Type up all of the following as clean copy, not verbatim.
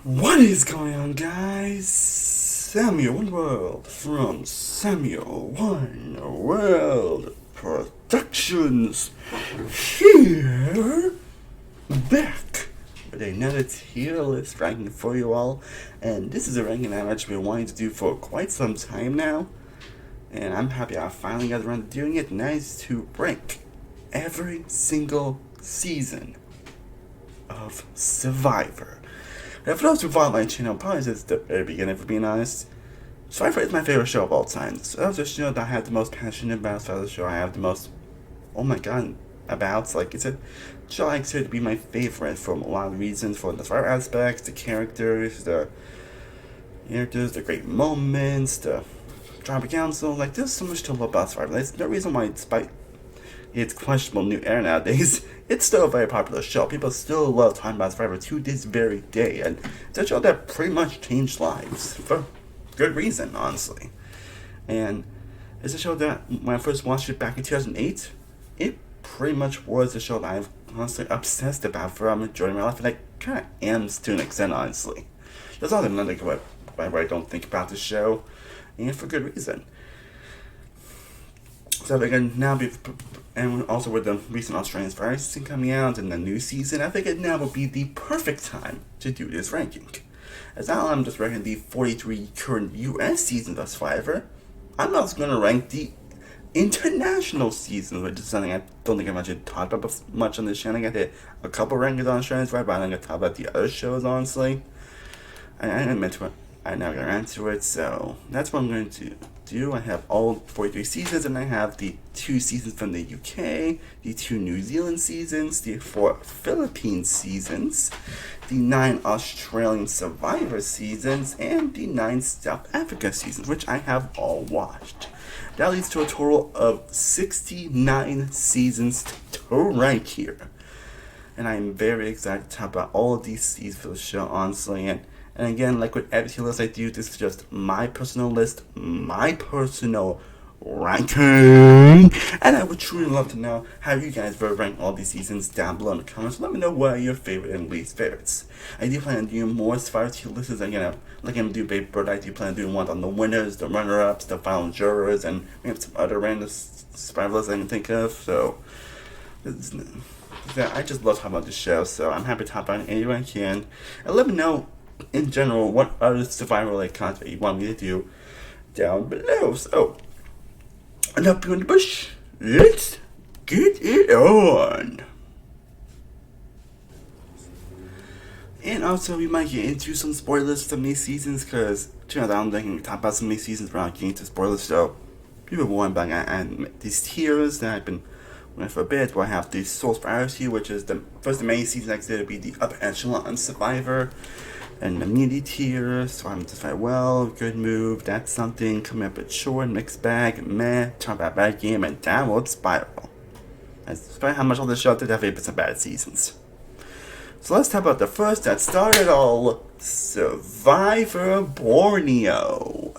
What is going on, guys? Samuel One World from Samuel One World Productions here, back with another tier list ranking for you all. And this is a ranking I've actually been wanting to do for quite some time now, and I'm happy I finally got around to doing it. And that is to rank every single season of Survivor. Now, for those who follow my channel, probably since the very beginning, for being honest, Survivor is my favorite show of all time. So that was the show that I have the most passion about. So that was the show I have the most, oh my god, about. Like, it's a show I consider to be my favorite for a lot of reasons. For the Survivor aspects, the characters, the great moments, the tribal council. Like, there's so much to love about Survivor. There's no reason why, despite its questionable new era nowadays, it's still a very popular show. People still love talking about Survivor to this very day, and it's a show that pretty much changed lives for good reason, honestly. And it's a show that when I first watched it back in 2008, it pretty much was a show that I've honestly obsessed about for a majority of my life, and I kind of am to an extent, honestly. There's other than like where I don't think about the show, and for good reason. So again, now and also with the recent Australian Survivor season coming out and the new season, I figured now would be the perfect time to do this ranking. As now I'm just ranking the 43 current US seasons of Survivor, I'm also going to rank the international seasons, which is something I don't think I've actually talked about much on this channel. I hit a couple rankings on Australian Survivor, but I'm going to talk about the other shows, honestly. I never got around to it, so that's what I'm going to do. I have all 43 seasons, and I have the 2 seasons from the UK, the 2 New Zealand seasons, the 4 Philippines seasons, the 9 Australian Survivor seasons, and the 9 South Africa seasons, which I have all watched. That leads to a total of 69 seasons to rank here. And I'm very excited to talk about all of these seasons for the show, honestly. And again, like with every list I do, this is just my personal list, my personal ranking. And I would truly love to know how you guys would rank all these seasons down below in the comments. Let me know what are your favorite and least favorites. I do plan on doing more Survivor tier lists again. Like I'm doing Baby Bird, I do plan on doing one on the winners, the runner-ups, the final jurors, and we have some other random Survivor lists I can think of. So I just love talking about this show, so I'm happy to talk about it anywhere I can. And let me know in general what other Survivor related content you want me to do down below. So, enough being in the bush, let's get it on. And also, we might get into some spoilers from these seasons, because I don't think we can talk about some of these seasons without getting into spoilers. So, people warned about these tiers that I've been running for a bit. Where I have the Source Priority, which is the main season I consider to be the upper echelon on Survivor, and the immunity tier. So I'm just like, well, good move, that's something, coming up with short, mixed bag, meh, talk about bad game, and downward spiral. Despite how much all this show did have 8% bad seasons. So let's talk about the first that started all, Survivor Borneo.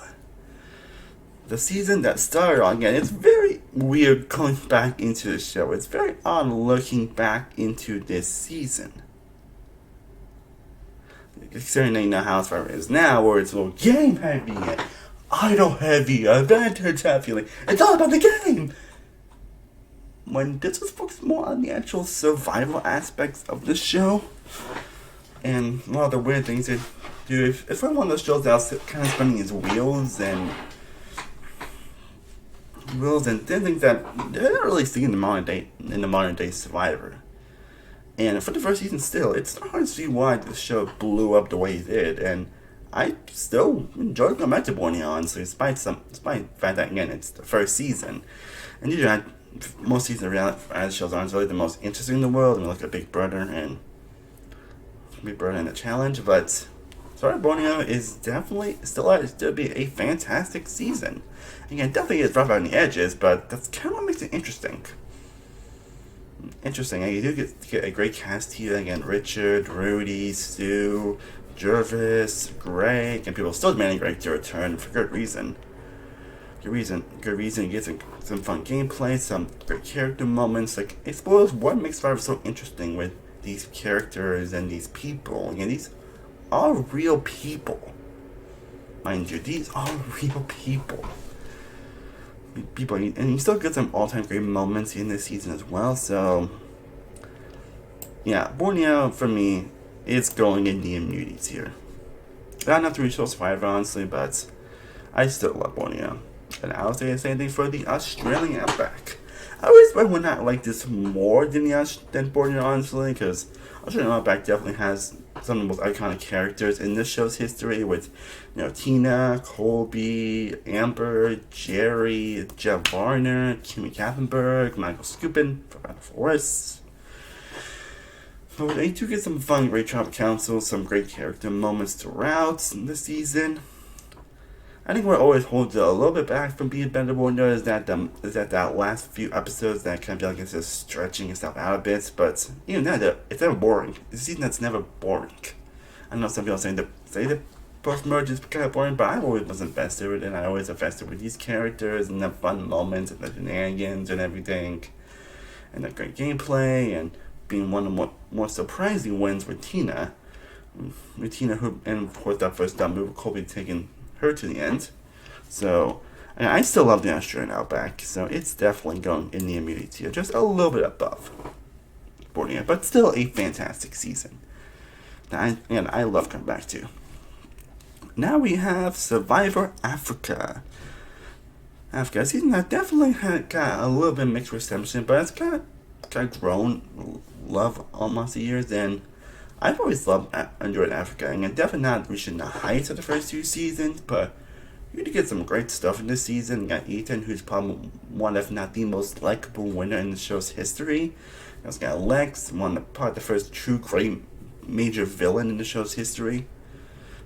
The season that started all, again, it's very weird going back into the show. It's very odd looking back into this season. Considering that you know how Survivor is now, where it's a little game heavy, idol heavy, advantage heavy. It's all about the game! When this was focused more on the actual survival aspects of the show, and a lot of the weird things it do. It's one of those shows that was kind of spinning its wheels and things that they're not really seeing in the modern day Survivor. And for the first season still, it's hard to see why the show blew up the way it did, and I still enjoy going back to Borneo, honestly, despite the fact that, again, it's the first season. And usually, most seasons of reality shows aren't really the most interesting in the world. I mean, look at Big Brother and the Challenge, but Survivor Borneo is definitely still be a fantastic season. Again, definitely is rough on the edges, but that's kind of what makes it interesting. And you do get a great cast here. Again, Richard, Rudy, Stu, Jervis, Greg, and people still demanding Greg to return for good reason. Good reason. You get some fun gameplay, some great character moments. Like, it spoils what makes Survivor so interesting with these characters and these people. Again, these are real people. Mind you, these are real people. And you still get some all-time great moments in this season as well. So, yeah, Borneo for me is going in the immunity tier. Not enough to reach those 5, honestly, but I still love Borneo. And I would say the same thing for the Australian Outback. I always would not like this more than Borneo, honestly, because Australian Outback definitely has some of the most iconic characters in this show's history with, Tina, Colby, Amber, Jerry, Jeff Varner, Kimmy Katzenberg, Michael Skupin, Fernando Forrest. But they do get some fun, great tribal council, some great character moments throughout the season. I think what always holds it a little bit back from being better Borneo is that that last few episodes that kind of feel like it's just stretching itself out a bit. But even that, it's never boring. It's a season that's never boring. I know some people say the post-merge is kind of boring, but I always was invested with it, and I always invested with these characters and the fun moments and the shenanigans and everything, and the great gameplay, and being one of the more surprising wins with Tina. Who, and of course that first dumb move with Colby taking her to the end. So, I still love the Australian Outback, so it's definitely going in the immunity tier, just a little bit above Borneo, but still a fantastic season. And I love coming back to. Now we have Survivor Africa. Africa, a season that definitely got a little bit mixed reception, but it's got grown love almost the years, and I've always enjoyed Africa, and definitely not reaching the heights of the first 2 seasons, but you did get some great stuff in this season. You got Ethan, who's probably one, if not the most likable winner in the show's history. You also got Lex, probably the first true great major villain in the show's history.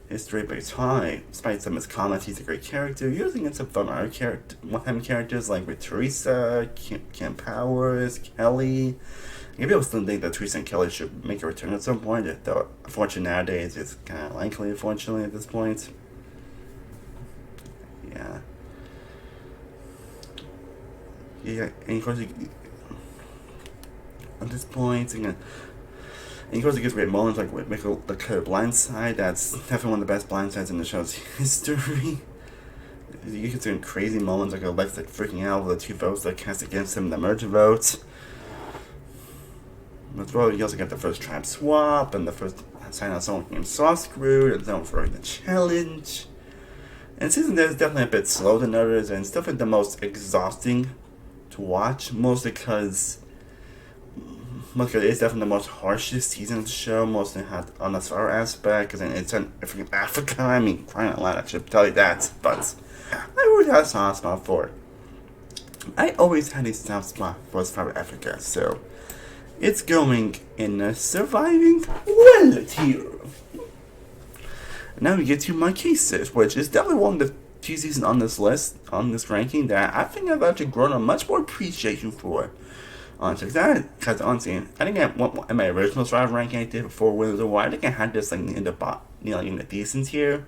But it's high. Despite some of his comments, he's a great character. You also get some fun other one-time characters like with Teresa, Kim Powers, Kelly. Maybe I was still think that Teresa and Kelly should make a return at some point, though unfortunately nowadays it's kind of likely, unfortunately, at this point. Yeah. Yeah, and of course, at this point, and of course, it gets great moments like with Michael, the blind side. That's definitely one of the best blind sides in the show's history. You get some crazy moments like Alex freaking out with the 2 votes that cast against him in the merge vote. As well, you also get the first tribe swap and the first sign out someone named Soft Screwed and someone for the challenge. And the season there is definitely a bit slower than others, and it's definitely the most exhausting to watch, mostly because it's definitely the most harshest season of the show, mostly on the Survivor aspect, because it's in Africa. I mean, crying out loud, I should tell you that, but I always had a soft spot for it. I always had a soft spot for Survivor Africa, so it's going in the surviving well tier. Now we get to my cases, which is definitely one of the 2 seasons on this list, on this ranking, that I think I've actually grown a much more appreciation for. Honestly, because honestly, I think in my original Survivor ranking I did before Winners of War, I think I had this like in the decent tier.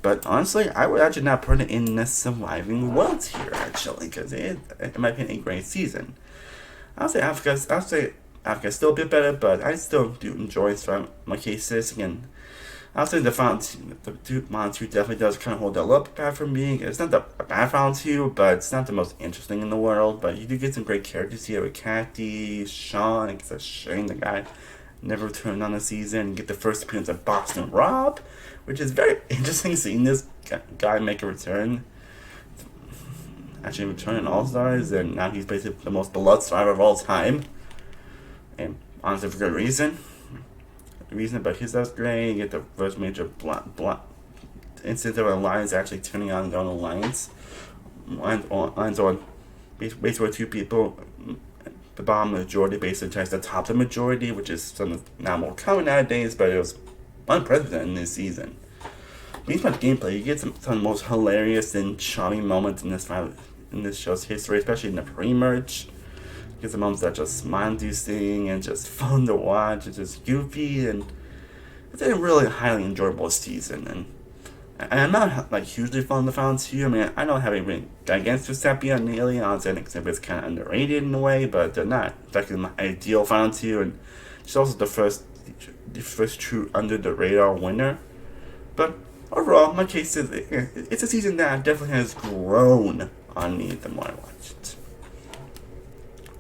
But honestly, I would actually not put it in the surviving well tier, actually, because it might be a great season. I'll say Africa's still a bit better, but I still do enjoy my cases. Again, I'll say the final two definitely does kind of hold that up bad for me. It's not a bad final 2, but it's not the most interesting in the world. But you do get some great characters here with Kathy, Sean. It's a shame the guy never returned on the season. You get the first appearance of Boston Rob, which is very interesting seeing this guy make a return. Actually return in All-Stars, and now he's basically the most beloved survivor of all time. And honestly, for good reason. But his stuff's great. You get the first major instance of alliance actually turning on their own alliance. Lines on basically where 2 people, the bottom majority basically tries to top the majority, which is something now more common nowadays, but it was unprecedented in this season. Based on gameplay, you get some of the most hilarious and charming moments in this show's history, especially in the pre-merge. You get some moments that are just smile-inducing and just fun to watch. It's just goofy, and it's a really highly enjoyable season. And I'm not like hugely fond of the final 2. I mean, I don't have anything against Giuseppe and Neely. Honestly, I think it's kind of underrated in a way, but they're not exactly my ideal final 2. And she's also the first the first true under the radar winner. But overall, my case is it's a season that definitely has grown on me the more I watch it.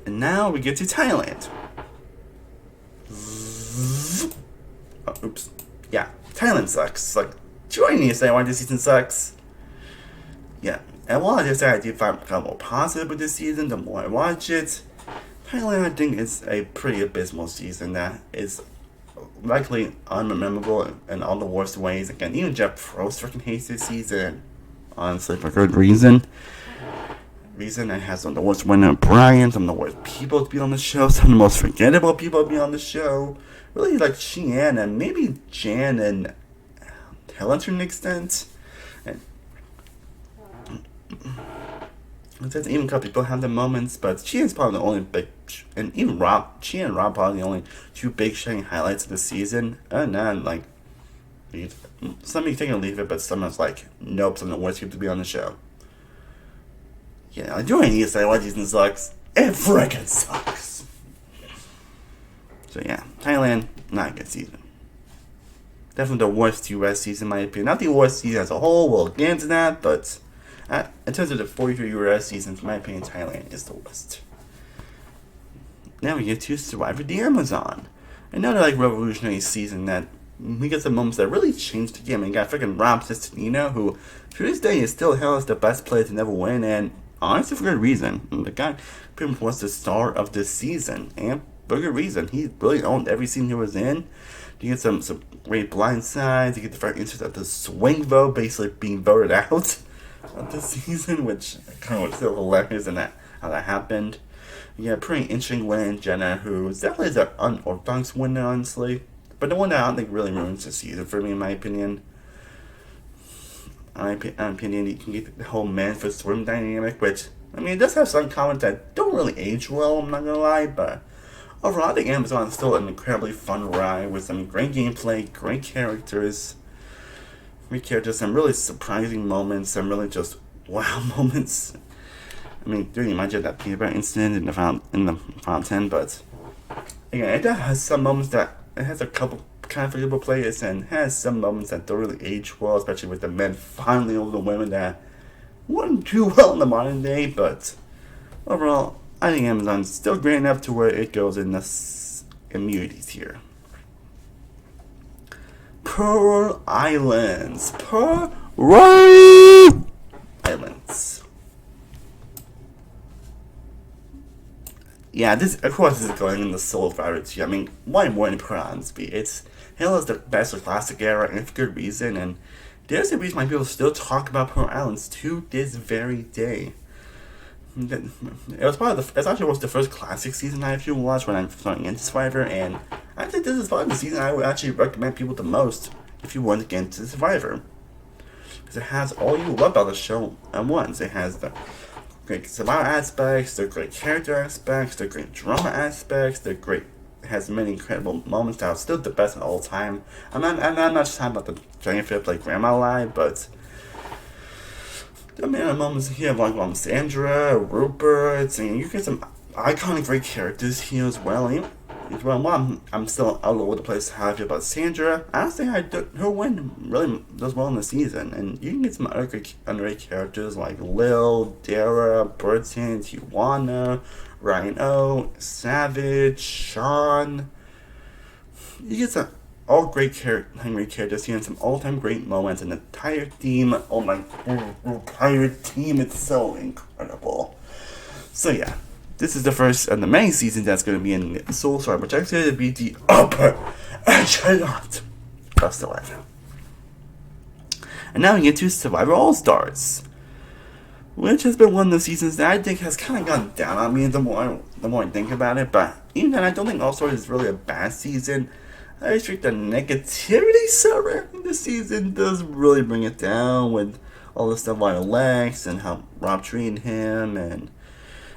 And now we get to Thailand. Oh, oops. Yeah, Thailand sucks. Like, join me to say why this season sucks. Yeah, and while I just said I do find more positive with this season, the more I watch it, Thailand I think is a pretty abysmal season that is likely unmemorable in all the worst ways. Again, even Jeff Probst freaking hates this season, honestly, for good reason. It has some of the worst winner Brian, some of the worst people to be on the show, some of the most forgettable people to be on the show. Really like Sheehan and maybe Jan and Helen to an extent. And even a couple people have their moments, but Sheehan's probably the only big, and even Sheehan and Rob probably the only two big shining highlights of the season. And then like, some you take or leave it, but someone's like, nope, some of the worst people to be on the show. Yeah, I do need to say why season sucks. It freaking sucks. So yeah, Thailand, not a good season. Definitely the worst US season in my opinion. Not the worst season as a whole, we'll get into that, but in terms of the 43 US seasons, in my opinion, Thailand is the worst. Now we get to Survivor the Amazon. Another like revolutionary season that we get some moments that really changed the game. And you got freaking Rob Cesternino, who to this day is still held as the best player to never win, and honestly for good reason. The guy pretty much was the star of this season, and for good reason. He really owned every scene he was in. You get some great blindsides. You get the very interest of the swing vote basically being voted out of this season, which kind of was still hilarious in that how that happened. Yeah, pretty interesting win, Jenna, who definitely is an unorthodox winner, honestly. But the one that I don't think really ruins the season for me, in my opinion. In my opinion, you can get the whole man for swim dynamic, which, I mean, it does have some comments that don't really age well, I'm not gonna lie, but overall, I think Amazon is still an incredibly fun ride with some great gameplay, great characters, some really surprising moments, some really just wow moments. I mean, during the mind of that peanut butter incident in the final 10, but again, it does have some moments that it has a couple kind of forgettable players and has some moments that don't really age well, especially with the men finally over the women that wouldn't do well in the modern day. But overall, I think Amazon's still great enough to where it goes in the immunities here. Pearl Islands. Islands. Yeah, this of course is going in the Soul Survivor 2. I mean, why more than Pearl Islands be? Halo is the best of classic era, and for good reason, and there's a reason why people still talk about Pearl Islands to this very day. It was it's actually was the first classic season I actually watched when I'm starting into Survivor, and I think this is probably the season I would actually recommend people the most if you want to get into Survivor. Because it has all you love about the show at once. It has the great survival aspects, the great character aspects, the great drama aspects, it has many incredible moments that are still the best of all time. I'm not just talking about the giant flip like Grandma Live, but there are many moments here like Sandra, Rupert, and you get some iconic great characters here as well. While I'm still all over the place how I feel about Sandra, I don't think her win really does well in the season. And you can get some other great underrated characters like Lil, Dara, Burton, Tijuana, Ryan O, Savage, Sean. You get some all great characters here and some all-time great moments, and the entire team, oh my, entire team, it's so incredible. So yeah. This is the first of the many seasons that's going to be in Soul Survivor, which I consider to be the upper echelon of Survivor. And now we get to Survivor All-Stars, which has been one of the seasons that I think has kind of gone down on me the more I think about it. But even then, I don't think All-Stars is really a bad season. I just think the negativity surrounding the season does really bring it down with all the stuff about Lex and how Rob treated him, and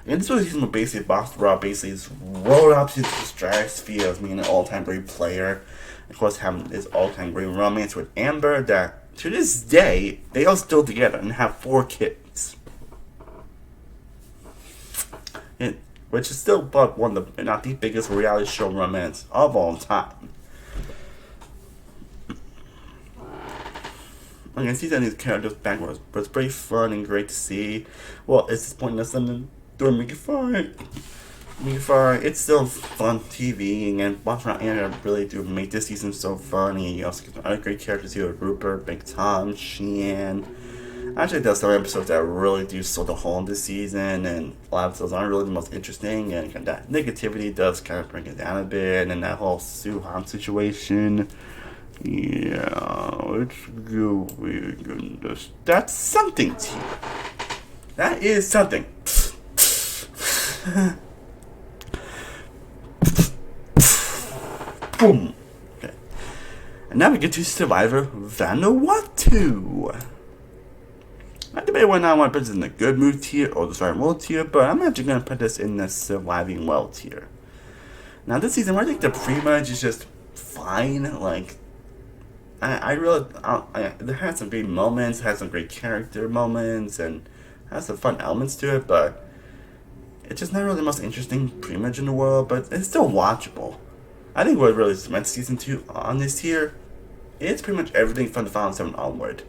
this was a season where basically Rob basically rolled up to the stratosphere as being an all-time great player. Of course, having this all-time great romance with Amber that, to this day, they are still together and have 4 kids. Which is still but one of the, not the biggest reality show romance of all time. Like, I see that these characters back was pretty fun and great to see. Well, it's disappointing that something doing Make It Fine. It's still fun TV, and watching around Anna really do make this season so funny. You also get some other great characters here with Rupert, Big Tom, Sheehan. Actually, there's some episodes that really do sort of home this season, and a lot of episodes aren't really the most interesting, and that negativity does kind of bring it down a bit, and that whole Sue Han situation. Yeah, it's good. That's something to you. That is something. Boom. Okay. And now we get to Survivor Vanuatu. I debate whether or not I want to put this in the good mood tier or the surviving well tier, but I'm actually going to put this in the surviving well tier. Now this season, I think the pre-merge is just fine. Like, it had some great moments, had some great character moments, and has some fun elements to it, but it's just not really the most interesting pre-merge in the world, but it's still watchable. I think what really cements season 2 on this tier, it's pretty much everything from the final 7 onward.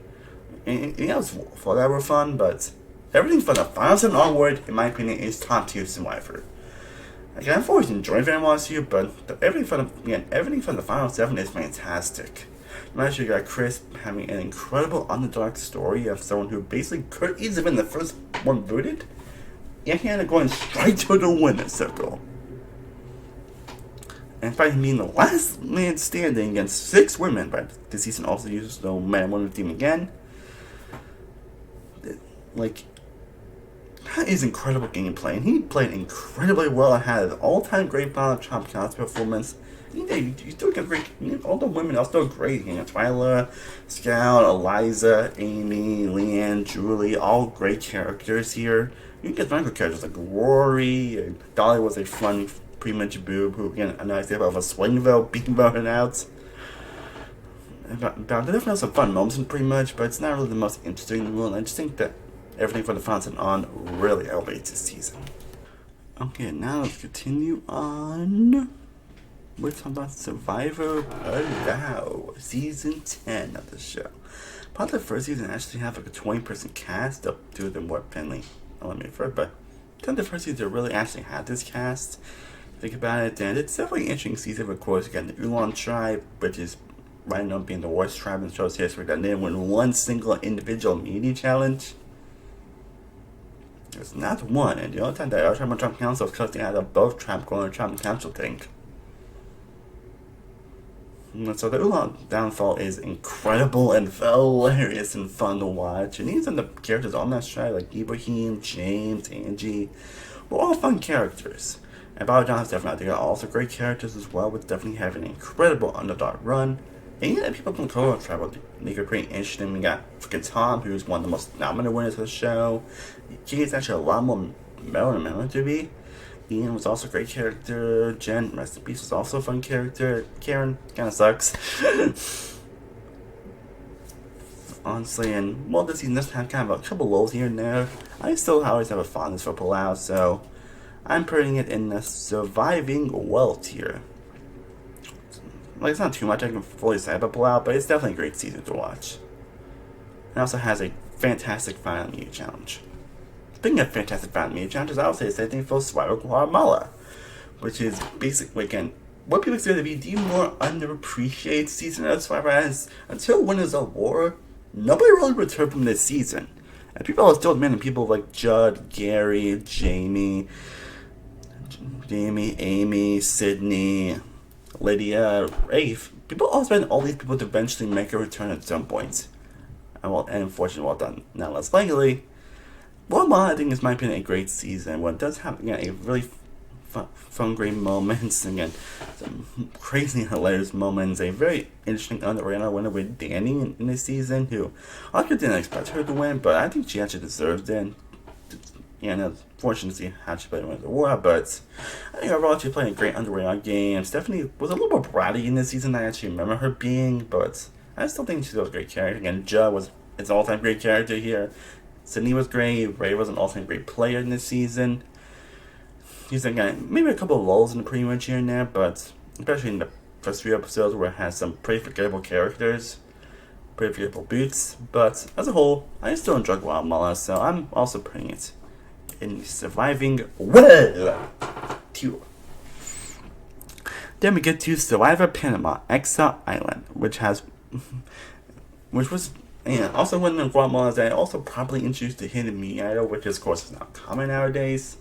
Anything else for that were fun, but everything from the final 7 onward, in my opinion, is top tier Survivor. Again, I've always enjoyed Vanuatu, but everything from the final 7 is fantastic. Last year, you got Chris having an incredible underdog story of someone who basically could easily been the first one voted, and he ended up going straight to the winner's circle. And in fact, being the last man standing against 6 women, but this season also uses the man and woman theme again. Like, that is incredible gameplay, and he played incredibly well and had an all-time great Donald Trump counts performance. He's doing a great. All the women are still great. Twyla, Scout, Eliza, Amy, Leanne, Julie, all great characters here. You can get some good characters like Rory, and Dolly was a fun pre-merge boob who, again, a nice example of a swing vote, beating voting out. There definitely have some fun moments in pre-merge, but it's not really the most interesting in the world. I just think that everything from the finals and on really elevates this season. Okay, now let's continue on. We're talking about Survivor Palau, Season 10 of the show. Part of the first season actually have like a 20-person cast up to the more Finley eliminated first, but then the first season really actually had this cast. Think about it, and it's definitely an interesting season. Of course, you got the Ulan tribe, which is right now being the worst tribe in the show's history, that didn't win one single individual media challenge. There's not one, and the only time that our tribe and Trump Council was cutting out of both tribe going to Trump Council tank. So the Ulan downfall is incredible and hilarious and fun to watch. And these are the characters on that show, like Ibrahim, James, Angie. We're all fun characters. And Bob John's definitely out there. Also great characters as well, with definitely having an incredible underdog run. And you got people from Coral Travel, they could pretty interesting. We got freaking Tom, who's one of the most nominated winners of the show. He's actually a lot more mellow than meant to be. Ian was also a great character. Jen, rest in peace, was also a fun character. Karen kind of sucks. Honestly, and well, this season does have kind of a couple lows here and there. I still always have a fondness for Palau, so I'm putting it in the surviving well tier. Like, it's not too much I can fully say about Palau, but it's definitely a great season to watch. It also has a fantastic final media challenge. Speaking of fantastic final media challenges, I would say the same thing for Survivor Guatemala, which is basically, again, what people consider to be the more underappreciated season of Survivor, as until Winners of War, nobody really returned from this season. And people are still demanding people like Judd, Gary, Jamie, Amy, Sydney, Lydia, Rafe. People always expect all these people to eventually make a return at some point. And unfortunately, well done. Now less likely. Well, I think, in my opinion, a great season. Well, it does have, again, a really fun, great moments. Again, some crazy, hilarious moments. A very interesting underrated winner with Danny in this season, who I didn't expect her to win, but I think she actually deserved it. And unfortunately, how she played the war, but I think overall she played a great underrated game. Stephanie was a little more bratty in this season than I actually remember her being, but I still think she's a great character. Again, Judd was an all-time great character here. Sydney was great. Ray was an all-time great player in this season. He's again maybe a couple of lulls in the pre-merge here and there, but especially in the first few episodes where it has some pretty forgettable characters. pretty beautiful boots, but as a whole, I still enjoy Guatemala, so I'm also putting it in the surviving well tier. Then we get to Survivor Panama Exile Island, which was also one of Guatemala's that also probably introduced the hidden me idol, which of course is not common nowadays.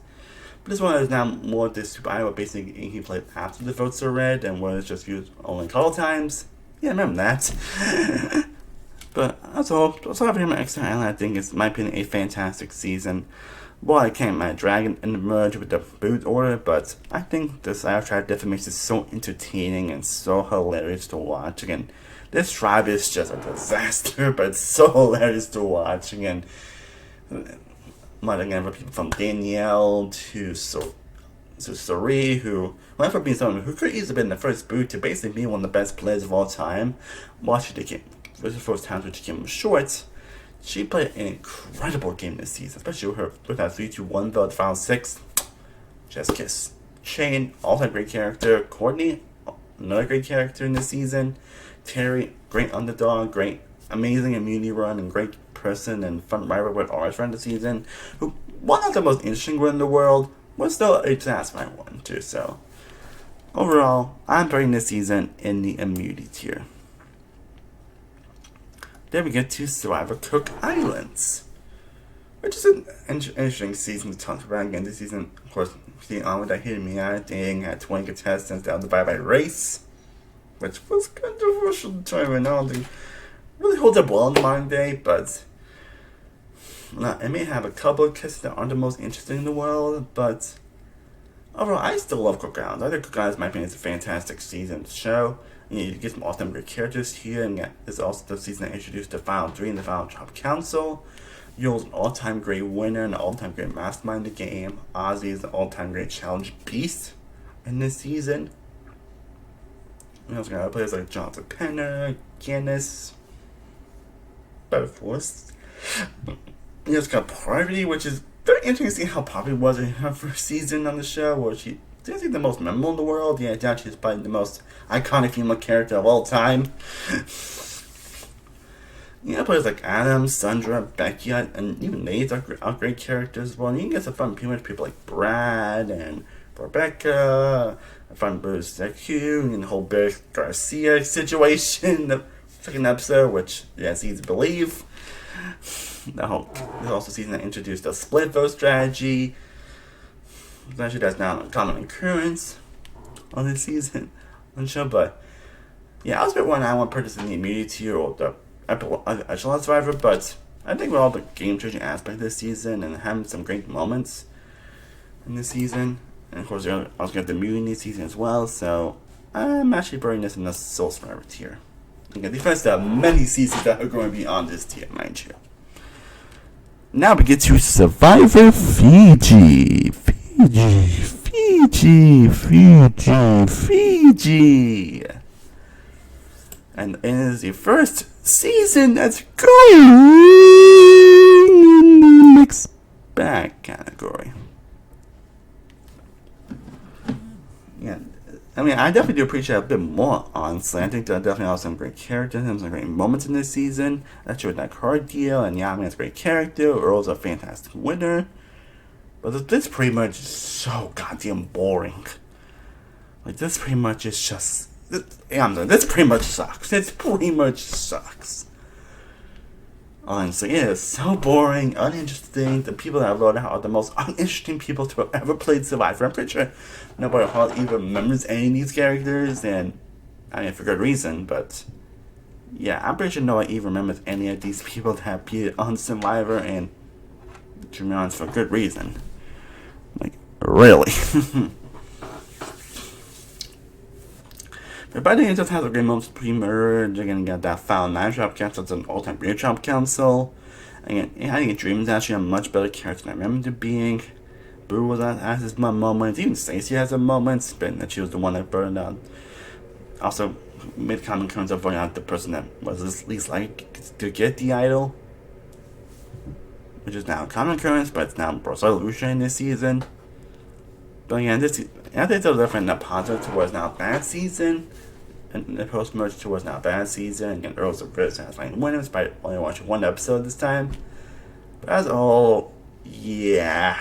But this one is now more this Super Idol, basically he played after the votes are read and was just used only a couple times. Yeah, remember that. But as a whole, Survivor Exile Island, I think is, in my opinion, a fantastic season. Well, I can't my dragon and merge with the boot order, but I think this Isle tribe definitely makes it so entertaining and so hilarious to watch. Again, this tribe is just a disaster, but it's so hilarious to watch. Again, again, for people from Danielle to Suri, who went from being someone who could easily have been the first boot to basically be one of the best players of all time, watching the game. This is the first time which came short. She played an incredible game this season, especially with that 3-2-1 build, final 6. Just kiss. Shane, also a great character. Courtney, another great character in this season. Terry, great underdog, great, amazing immunity run, and great person and fun rival with ours friend this season. Who, one of the most interesting one in the world, was still a satisfying one too. So, overall, I'm putting this season in the immunity tier. Then we get to Survivor Cook Islands, which is an interesting season to talk about. Again, this season, of course, seeing on with that hidden me out thing, had 20 contestants that were divided by race, which was controversial to determine. I don't think really holds up well in the modern day, but it may have a couple of contestants that aren't the most interesting in the world, but overall, I still love Cook Islands. I think Cook Islands, in my opinion, is a fantastic season show. You get some awesome great characters here, and this is also the season that introduced the Final 3 and the Final Top Council. Yo's an all-time great winner and an all-time great mastermind in the game. Ozzy is an all-time great challenge beast in this season. You also got players like Jonathan Penner, Guinness, Butterforce. You also got Parvati, which is very interesting to see how Parvati was in her first season on the show, where she isn't the most memorable in the world. Yeah, now she's probably the most iconic female character of all time. Players like Adam, Sandra, Becky, and even Nate are great characters as well. And you can get some fun people like Brad and Rebecca, fun Bruce Q, and the whole Bear Garcia situation, the second episode, which it's easy to believe. This also season that introduced a split vote strategy. Actually, that's now a common occurrence on this season on the show, but yeah, I was a bit worried I want to purchase in the immunity or the Echelon Survivor, but I think with all the game changing aspect this season and having some great moments in this season, and of course, I was going to the immunity season as well, so I'm actually putting this in the Soul Survivor tier. Again, the first of many seasons that are going to be on this tier, mind you. Now we get to Survivor Fiji. Fiji. And it is the first season that's going in the mixed bag category. Yeah, I mean, I definitely do appreciate a bit more, honestly. I think there are definitely also some great characters and some great moments in this season. That's with that card deal, and yeah, I mean, it's a great character. Earl's a fantastic winner. But this pretty much is so goddamn boring. Like, this pretty much is just... This pretty much sucks. This pretty much sucks. Honestly, it is so boring, uninteresting. The people that I wrote out are the most uninteresting people to have ever played Survivor. I'm pretty sure nobody hardly even remembers any of these characters, and I mean, for good reason, but yeah, I'm pretty sure nobody even remembers any of these people that have appeared on Survivor, and to be honest, for good reason. Like, really. But by the end, it just has a great moments pre-merge. You're gonna get that Final 9 Trap Council. It's an all-time great Trap Council. And I think Dream is actually a much better character than I remember it being. Boo has his moments. Even Stacey has her moments. But that she was the one that burned out. Also, made common occurrence of voting out the person that was least likely to get the idol. Which is now a common occurrence, but it's now a solution in this season. But again, I think there's definitely a positive towards now that season. and the post-merge 2 was not a bad season. Again, Earls of Rift has 9 winners, despite only watching one episode this time. But as a whole, yeah.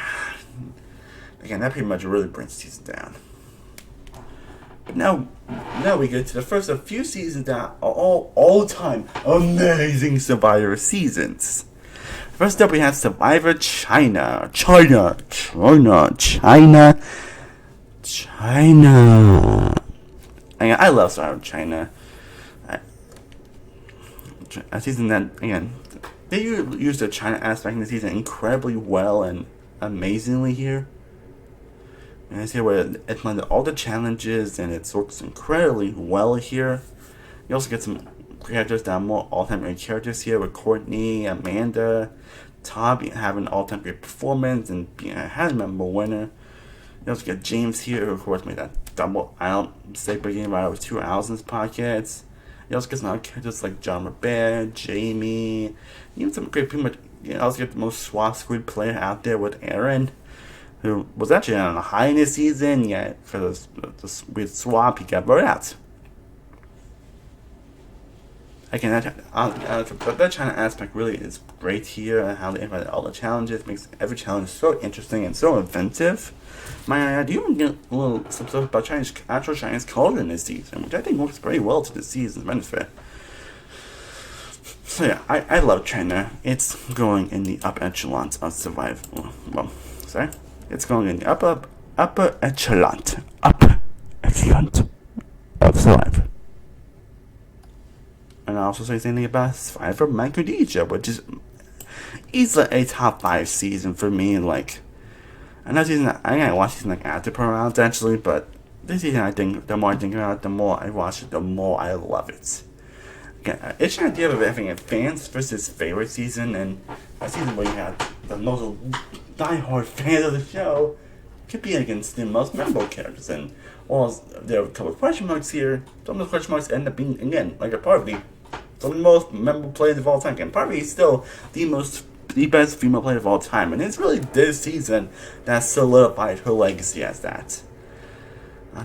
Again, that pretty much really brings the season down. But now we get to the first of a few seasons that are all-time amazing Survivor seasons. First up, we have Survivor China. China. Again, I love Survivor China. A season that, again, they used the China aspect in the season incredibly well and amazingly here. And I see where it's one of all the challenges and it works incredibly well here. You also get some characters that are more all-time great characters here with Courtney, Amanda, Todd having an all-time great performance and being a highly memorable winner. You also get James here, who of course made that double out mistake by getting right over 2 hours in his pockets. You also get some other characters like John Robert, Jamie, even some great, pretty much, you also get the most swap squid player out there with Aaron, who was actually on a high in this season, yet for the weird swap, he got voted out. Again, that China aspect really is great here, and how they implement all the challenges makes every challenge so interesting and so inventive. I do even get a little some stuff about actual Chinese culture in this season, which I think works very well to this season's benefit. So yeah, I love China. It's going in the upper echelons of survival. It's going in the upper echelon of Survivor. And I also say something about Survivor Microdija, which is easily a top 5 season for me. Like, I know season I watch season like after per rounds actually, but this season I think the more I think about it, the more I watch it, the more I love it. Again, it's an idea of having a fans versus favorite season, and a season where you have the most diehard fans of the show could be against the most memorable characters. And while there are a couple of question marks here, some of the question marks end up being, again, like a Parvati, some of the most memorable players of all time. And Parvati is still the best female player of all time, and it's really this season that solidified her legacy as that. I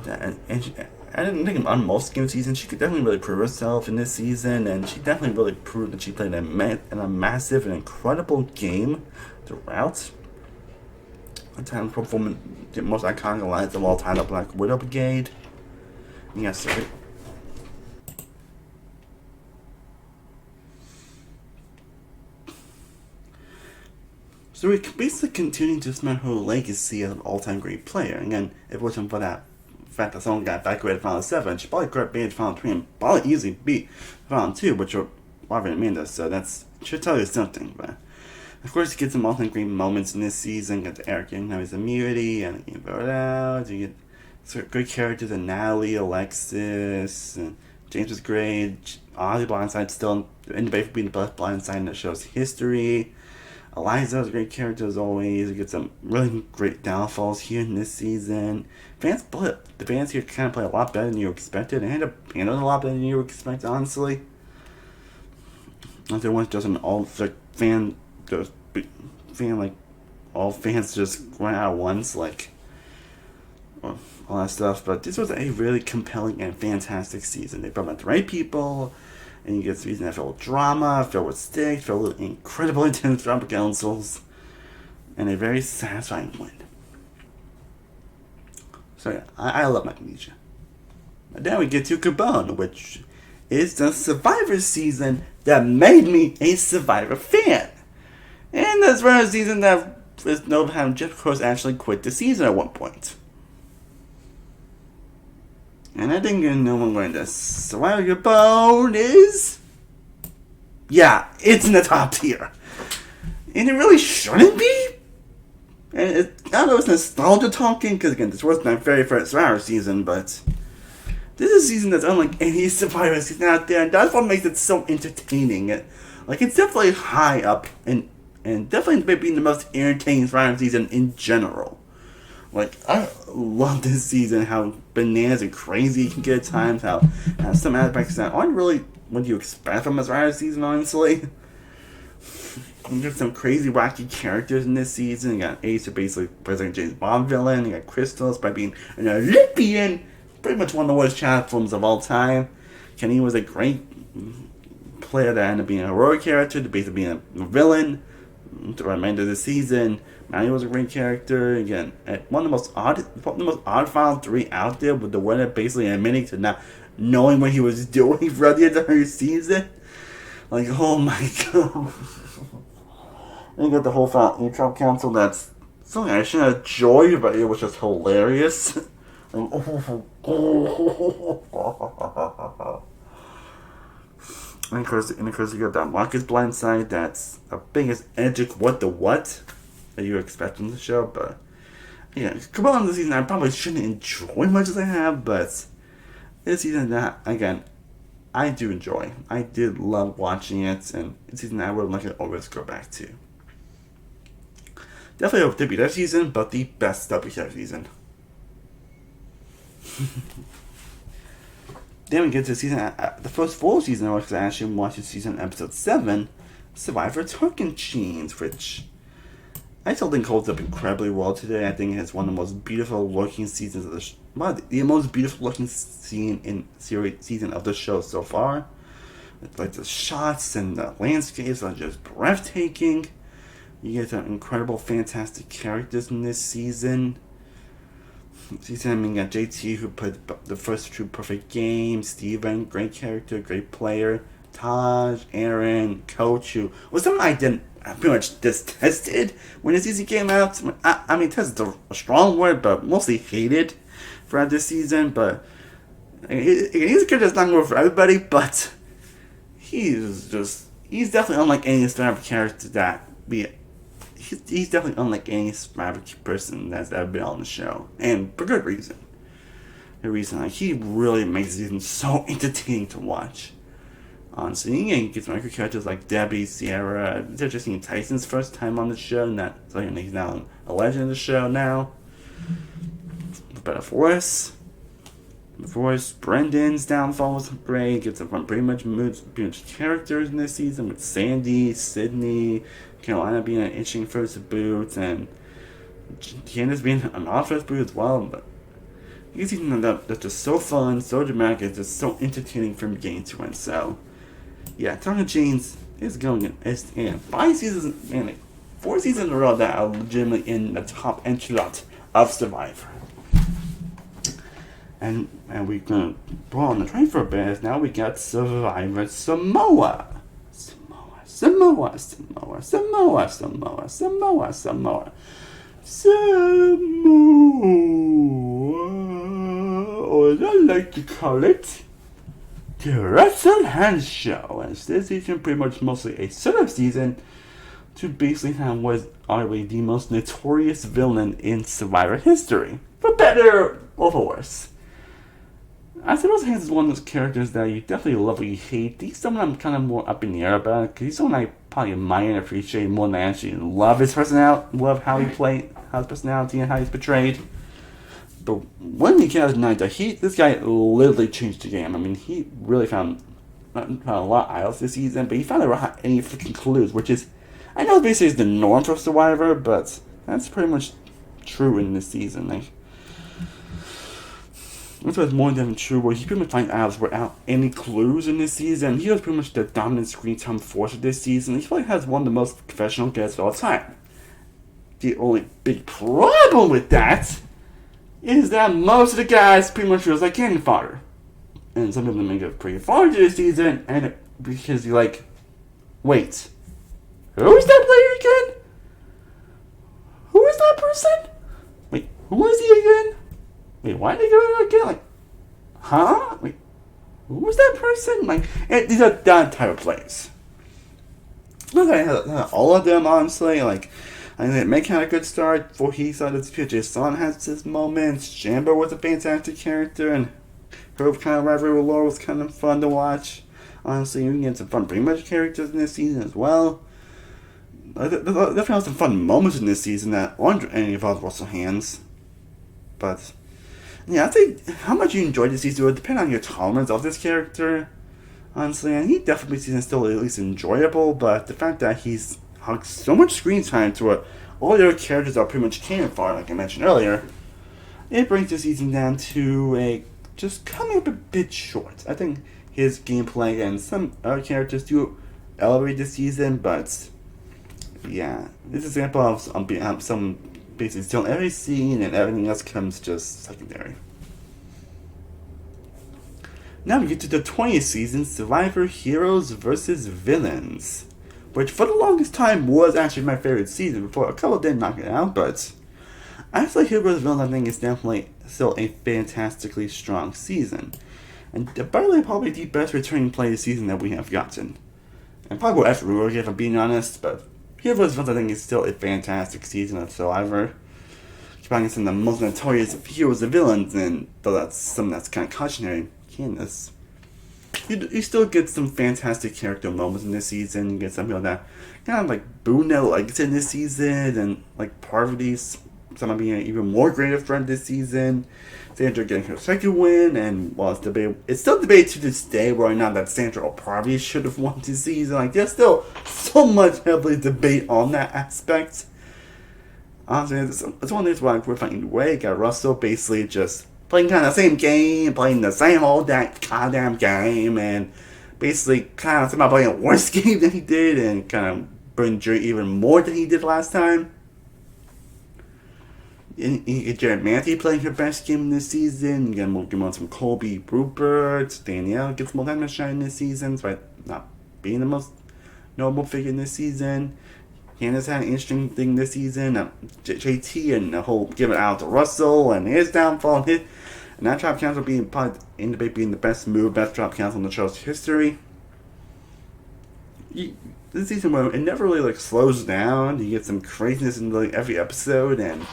didn't think on most game seasons she could definitely really prove herself in this season, and she definitely really proved that she played in a massive and incredible game throughout. A time performance, the most iconic lines of all time, the Black Widow Brigade. Yes, sir. So we're basically continuing to cement her legacy as an all-time great player. Again, if it wasn't for that fact that someone got evacuated Final 7, she probably could have made Final 3 and probably easily beat Final 2, which were Marvin and Amanda, so that should tell you something. But of course, you get some all-time great moments in this season. You get Eric getting his immunity and getting voted out. You get great characters in Natalie, Alexis, and James was great. Ozzy Blindside still in debate for being the best Blindside in the show's history. Eliza was a great character as always. You get some really great downfalls here in this season. The fans here kind of play a lot better than you expected, and end up handling a lot better than you expect, honestly. If there was just an all fan like all fans just went out at once, like all that stuff. But this was a really compelling and fantastic season. They brought out the right people, and you get a season that filled with drama, filled with stakes, filled with incredible intense drama councils, and a very satisfying win. So yeah, I love Micronesia. And then we get to Gabon, which is the Survivor season that made me a Survivor fan. And that's one of the season that is known for having Jeff Cross actually quit the season at one point. And I think you know what I'm going to Survivor Gabon is. Yeah, it's in the top tier. And it really shouldn't be. And I know it's nostalgia talking, because again, this was my very first Survivor season, but this is a season that's unlike any Survivor season out there, and that's what makes it so entertaining. Like, it's definitely high up, and definitely being the most entertaining Survivor season in general. Like, I love this season, how bananas and crazy you can get at times, how some aspects that aren't really what you expect from a Survivor season, honestly. You got some crazy, wacky characters in this season. You got Ace, who basically plays like a James Bond villain. You got Crystals by being an Olympian, pretty much one of the worst chat films of all time. Kenny was a great player that ended up being a heroic character to basically being a villain to the remainder of the season. Manny was a great character. Again, one of the most odd final three out there, with the winner basically admitting to not knowing what he was doing throughout the entire season. Like, oh my god. And you got the whole final intro council that's something I shouldn't enjoy, but it was just hilarious. Like, And of course, you got that Marcus blindside. That's the biggest edgic what that you expect from the show. But yeah, come on, this season I probably shouldn't enjoy much as I have, but this season that again, I do enjoy. I did love watching it, and it's a season I would like to always go back to. Definitely a WTF season, but the best WTF season. Then we get to season, the first full season, which I actually watched season episode 7, Survivor Token Chains, which I still think holds up incredibly well today. I think it's one of the most beautiful looking seasons of the most beautiful looking season of the show so far. It's like the shots and the landscapes are just breathtaking. You get some incredible, fantastic characters in this season. You got JT, who put the first two perfect games. Steven, great character, great player. Taj, Aaron, Coach, who was someone I pretty much detested when the season came out. I mean, tested is a strong word, but mostly hated throughout this season. But he's a character that's not good for everybody, but he's definitely unlike any Survivor character that he's definitely unlike any Survivor person that's ever been on the show, and for good reason. Like, he really makes the season so entertaining to watch. Honestly, you get some other characters like Debbie, Sierra. They're just seeing Tyson's first time on the show, he's now a legend of the show now. But of course, Brendan's downfall was great. Gets some pretty much characters in this season with Sandy, Sydney, Carolina being an itching first boot, and Candace being an off-first boot as well. But you see that's just so fun, so dramatic, it's just so entertaining from beginning to end. So, yeah, Token Chains is going in 5 seasons, and 4 seasons in a row that are legitimately in the top echelon of Survivor. And we're gonna go on the train for a bit. Now we got Survivor Samoa. Samoa. Or as I like to call it, the Wrestle Hands Show. And this season pretty much mostly a setup season to basically have what is arguably the most notorious villain in Survivor history. For better or for worse. I suppose Hands is one of those characters that you definitely love or you hate. He's someone I'm kind of more up in the air about, because he's someone I probably admire and appreciate more than I actually love his personality, love how he played, how his personality and how he's portrayed. But when he came out tonight, this guy literally changed the game. I mean, he really found a lot of idols this season, but he found there weren't any freaking clues, which is, I know basically is the norm for Survivor, but that's pretty much true in this season. Like, this was more than true, where he pretty much finds out without any clues in this season. He was pretty much the dominant screen time force of this season. He probably has one of the most professional guests of all time. The only big problem with that is that most of the guys pretty much feels like cannon fodder. And some of them make it pretty far into the season, and because you're like, wait, who is that player again? Who is that person? Wait, who is he again? Wait, why did they go again? Like, huh? Wait, who was that person? Like, these are that type of plays. Not all of them, honestly. Like, I think Meg had a good start before he started to pitch. Son has his moments. Jambo was a fantastic character, and her kind of rivalry with Laura was kind of fun to watch. Honestly, you can get some fun pretty much characters in this season as well. There's definitely some fun moments in this season that aren't any of us Russell Hands. But yeah, I think how much you enjoyed this season would depend on your tolerance of this character, honestly. And he definitely season still at least enjoyable, but the fact that he's hogged so much screen time to it, all the other characters are pretty much cannon fodder, like I mentioned earlier, it brings the season down to just coming up a bit short. I think his gameplay and some other characters do elevate this season, but yeah, this is an example of some basically still every scene and everything else comes just secondary. Now we get to the 20th season, Survivor Heroes vs. Villains, which for the longest time was actually my favorite season before a couple did knock it out, but I feel like Heroes vs. Villains I think is definitely still a fantastically strong season. And probably the best returning play this season that we have gotten. And probably will everywhere if I'm being honest, but Heroes vs. Villains I think is still a fantastic season of Survivor. Combining some of the most notorious heroes and villains, and though that's something that's kind of cautionary, Candace. You still get some fantastic character moments in this season. You get some people that kind of like Bruno likes in this season, and like Parvati's some being an even more greater friend this season. Sandra getting her second win, and while it's still debated to this day whether or not that Sandra or Parvati should have won this season. Like there's still so much heavily debate on that aspect. Honestly, it's one of those where we're finding the way. Got Russell basically just playing kind of the same game, playing the same old that goddamn game, and basically kind of somehow playing a worse game than he did, and kind of bring Jerry even more than he did last time. You get Jared Manty playing her best game this season. You get more some Colby Rupert. Danielle gets more time to shine this season, despite not being the most notable figure in this season. Hannah's had an interesting thing this season. JT and the whole giving out to Russell and his downfall and that drop council being probably in debate being the best drop council in the show's history. This season where it never really like slows down. You get some craziness in like every episode and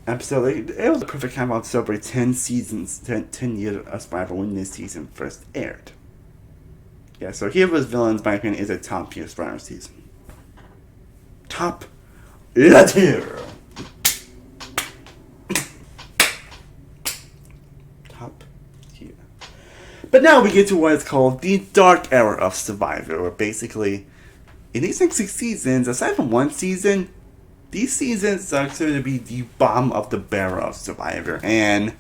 it was a perfect time to celebrate 10 years of Survivor when this season first aired. Yeah, so Heroes Villains, my opinion, is a top tier Survivor season. Top tier. Top tier. But now we get to what is called the Dark Era of Survivor, where basically, in these next 6 seasons, aside from one season, these seasons are considered to be the bottom of the barrel of Survivor. And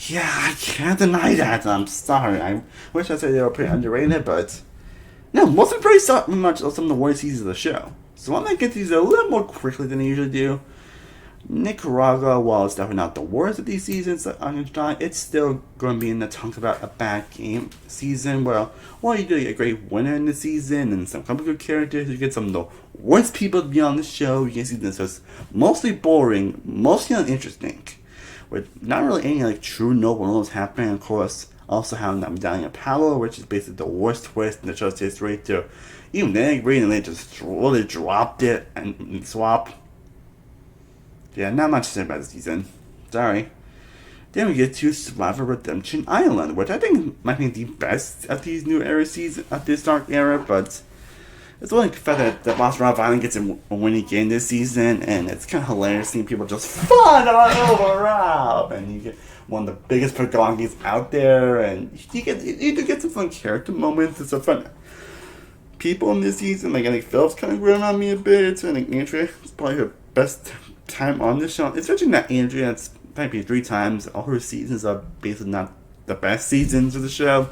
yeah, I can't deny that. I'm sorry. I wish I said they were pretty underrated, but no, most of them pretty much some of the worst seasons of the show. So I'm going to get these a little more quickly than I usually do. Nicaragua, while it's definitely not the worst of these seasons on each time, it's still going to be in the talk about a bad game season. Well, while you do get a great winner in the season and some couple good characters, you get some of the worst people to be on the show. You can see this as mostly boring, mostly uninteresting, with not really any like true noble moments happening. Of course, also having that medallion of power, which is basically the worst twist in the show's history. To even then, they just really dropped it and swap. Yeah, not much to say about the season. Sorry. Then we get to Survivor Redemption Island, which I think might be the best of these new era seasons, of this dark era, but it's only the fact that Boss Rob Island gets a winning game this season, and it's kind of hilarious seeing people just fun all over Rob, and you get one of the biggest protagonists out there, and you do get some fun character moments and some fun people in this season. Like I think Phil's kind of growing on me a bit, and I think Andrea is probably her best time on the show, especially not Andrea. It's maybe 3 times. All her seasons are basically not the best seasons of the show.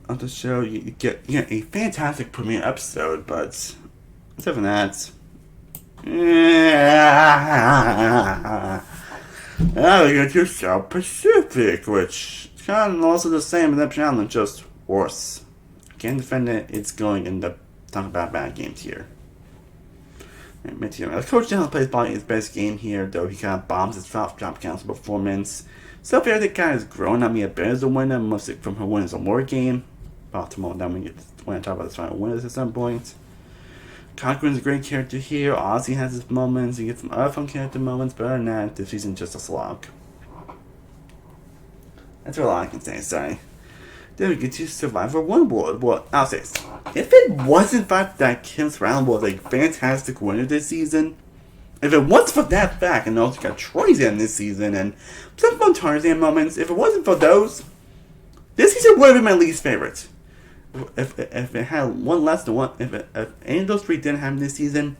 On the show, you get a fantastic premiere episode, but except for that, now we get to South Pacific, which is kind of also the same as that challenge, just worse. Can't defend it. It's going in the talk about bad games here. Coach Daniel plays probably his best game here, though he kind of bombs his drop council performance. Sophia, I think, kind of has grown on me a bit as a winner, mostly from her win as a war game. Tomorrow down when I talk about the final winners at some point. Cochran's a great character here. Ozzy has his moments. You get some other fun character moments, but other than that, this season's just a slog. That's all I can say, sorry. Then we get to Survivor One World. Well, I'll say this. If it wasn't fact that Kim Brown was a fantastic winner this season, if it wasn't for that fact, and also got Troyzan this season, and some fun Tarzan moments, if it wasn't for those, this season would have been my least favorite. If it had one less than one, if any of those 3 didn't happen this season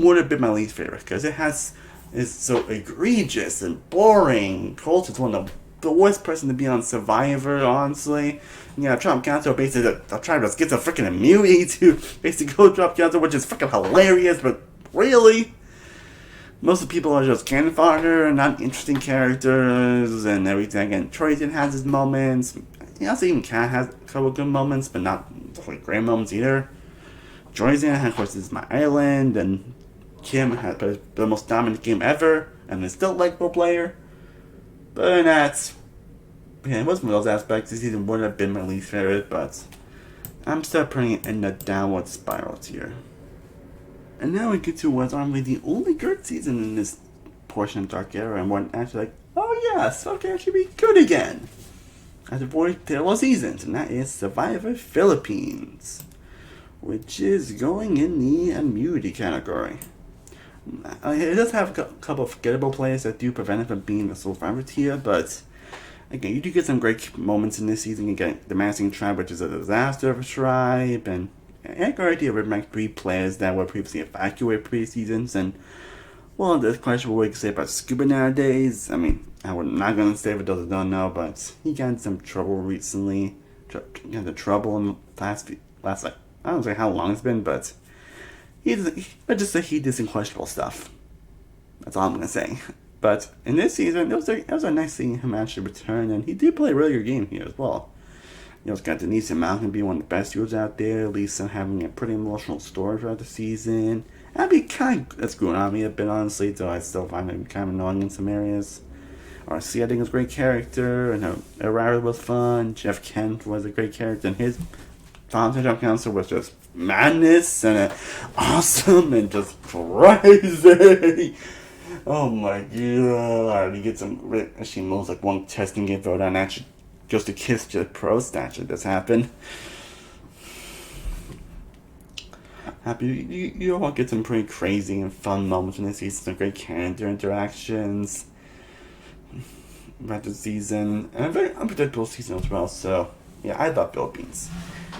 would have been my least favorite, because it has is so egregious and boring. Colt is one of the worst person to be on Survivor, honestly. Yeah, Trump Council basically the tribe just gets a freaking immunity to basically go Trump Council, which is freaking hilarious, but really? Most of the people are just cannon fodder and not interesting characters and everything. And Troyton has his moments. He also even Cat has a couple good moments, but not like great moments either. Joyzan, of course, is my island, and Kim had the most dominant game ever, and is still a likable player. But that's, yeah, it was one of those aspects. This season would have been my least favorite, but I'm still putting it in the downward spiral tier. And now we get to what's arguably the only good season in this portion of Dark Era, and one actually like, oh yes, okay, it should be good again. After 4 terrible seasons, and that is Survivor Philippines, which is going in the immunity category. It does have a couple of forgettable players that do prevent it from being the Survivor tier, but again, you do get some great moments in this season. You get the Massing Tribe, which is a disaster of a tribe, and a great idea of like 3 players that were previously evacuated pre-seasons, and well, there's questionable what you can say about Scuba nowadays. I mean, I'm not gonna say if it doesn't don't know, but he got in some trouble recently. Got into trouble in the last like, I don't know how long it's been, but let's just say he did some questionable stuff. That's all I'm gonna say. But in this season, it was a nice seeing him actually return, and he did play a really good game here as well. You know, it's got Denise and Malcolm being one of the best duos out there. Lisa having a pretty emotional story throughout the season. Abby that's growing on me a bit, honestly, though I still find him kind of annoying in some areas. RC, I think, is a great character, and Arara was fun. Jeff Kent was a great character, and his Fountain Jump Council was just madness and awesome and just crazy. Oh my god, you get some actually moves like one testing game vote on actually just to kiss the pro statue that's happened. Happy you all get some pretty crazy and fun moments in this season, some great character interactions about the season, and a very unpredictable season as well, so yeah, I thought Philippines.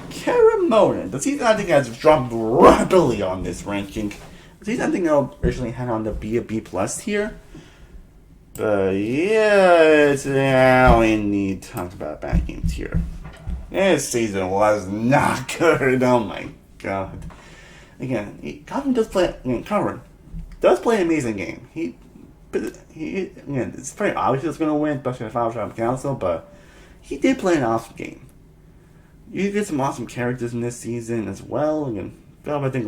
Karamonan, the season I think has dropped rapidly on this ranking. The season I think I originally had on the B plus here. But yeah, now we need to talk about back games here. This season was not good. Oh my god. Again, Calvin does play. Calvin does play an amazing game. Again, it's pretty obvious he's going to win, especially in the final round council. But he did play an awesome game. You get some awesome characters in this season as well. Again, Phil, I think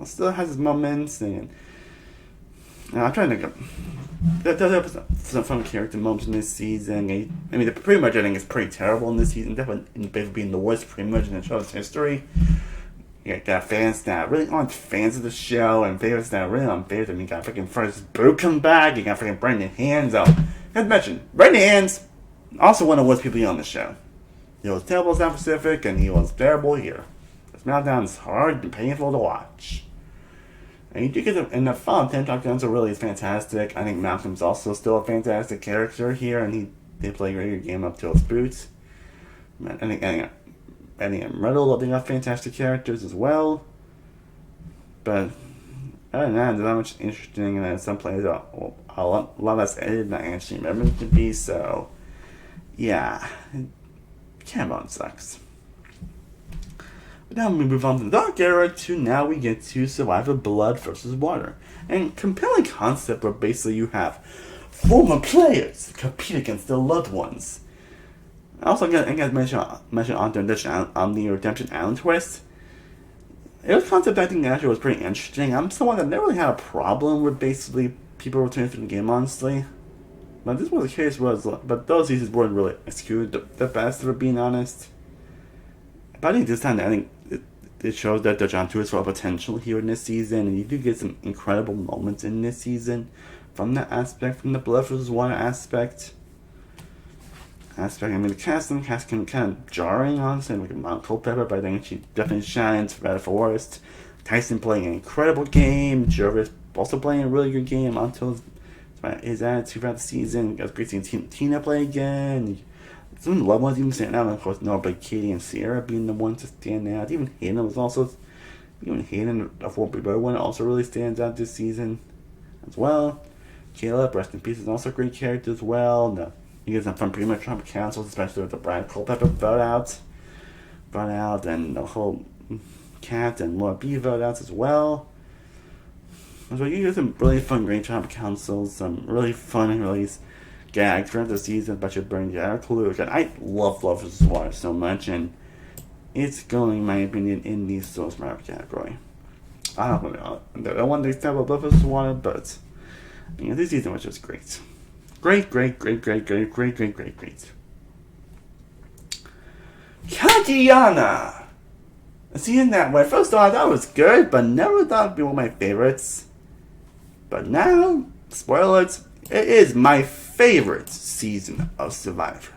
still has his moments, and I'm trying to think of. There's some fun character moments in this season. I mean, pretty much I think it's pretty terrible in this season. Definitely being the worst pretty much in the show's history. You got fans that really aren't fans of the show, and fans that really aren't fans. I mean, you got freaking First Boo come back. You got freaking Brendan Hands. Not to mention, Brendan Hands, also one of the worst people on the show. He was terrible in South Pacific, and he was terrible here. This meltdown is hard and painful to watch. And you do get in the final 10 Top Guns really is fantastic. I think Malcolm's also still a fantastic character here, and he did play a great game up to his boots. I think Eddie and Riddle, I think, are fantastic characters as well. But other than that, there's not much interesting, and some players are a lot less edited than I actually remember them to be, so yeah. Cambon sucks. But now we move on to the Dark Era now we get to Survivor Blood versus Water. And compelling concept where basically you have former players compete against their loved ones. Also, I guess mention on the Redemption Island twist. It was a concept I think actually was pretty interesting. I'm someone that never really had a problem with basically people returning to the game, honestly. But this was the case but those seasons weren't really executed the best, for being honest. But I think this time, it shows that the John Tourist saw potential here in this season, and you do get some incredible moments in this season from that aspect, from the Blood vs. Water aspect. I mean, the cast can kind of jarring, honestly, like Mount Culpepper, but I think she definitely shines for better for worst. Tyson playing an incredible game. Jervis also playing a really good game until his attitude throughout the season. It was great seeing Tina play again. Some of the loved ones even stand out. Of course, Noah, but Katie and Sierra being the ones to stand out. Even Hayden, the 4 Big Brother one, also really stands out this season. as well. Caleb, rest in peace, is also a great character as well. You get some fun pretty much Trump councils, especially with the Brian Culpepper vote out, and the whole Cat and Laura B vote outs as well. So you get some really fun Great Trump councils, some really fun release gags throughout the season, especially Burning the Clue. I love Love is Water so much, and it's going, in my opinion, in the So Smart category. I don't know. I don't want to accept Love is Water, but this season was just great. Great. Tatiana! Seeing that when I first thought that was good, but never thought it'd be one of my favorites. But now, spoilers, it is my favorite season of Survivor.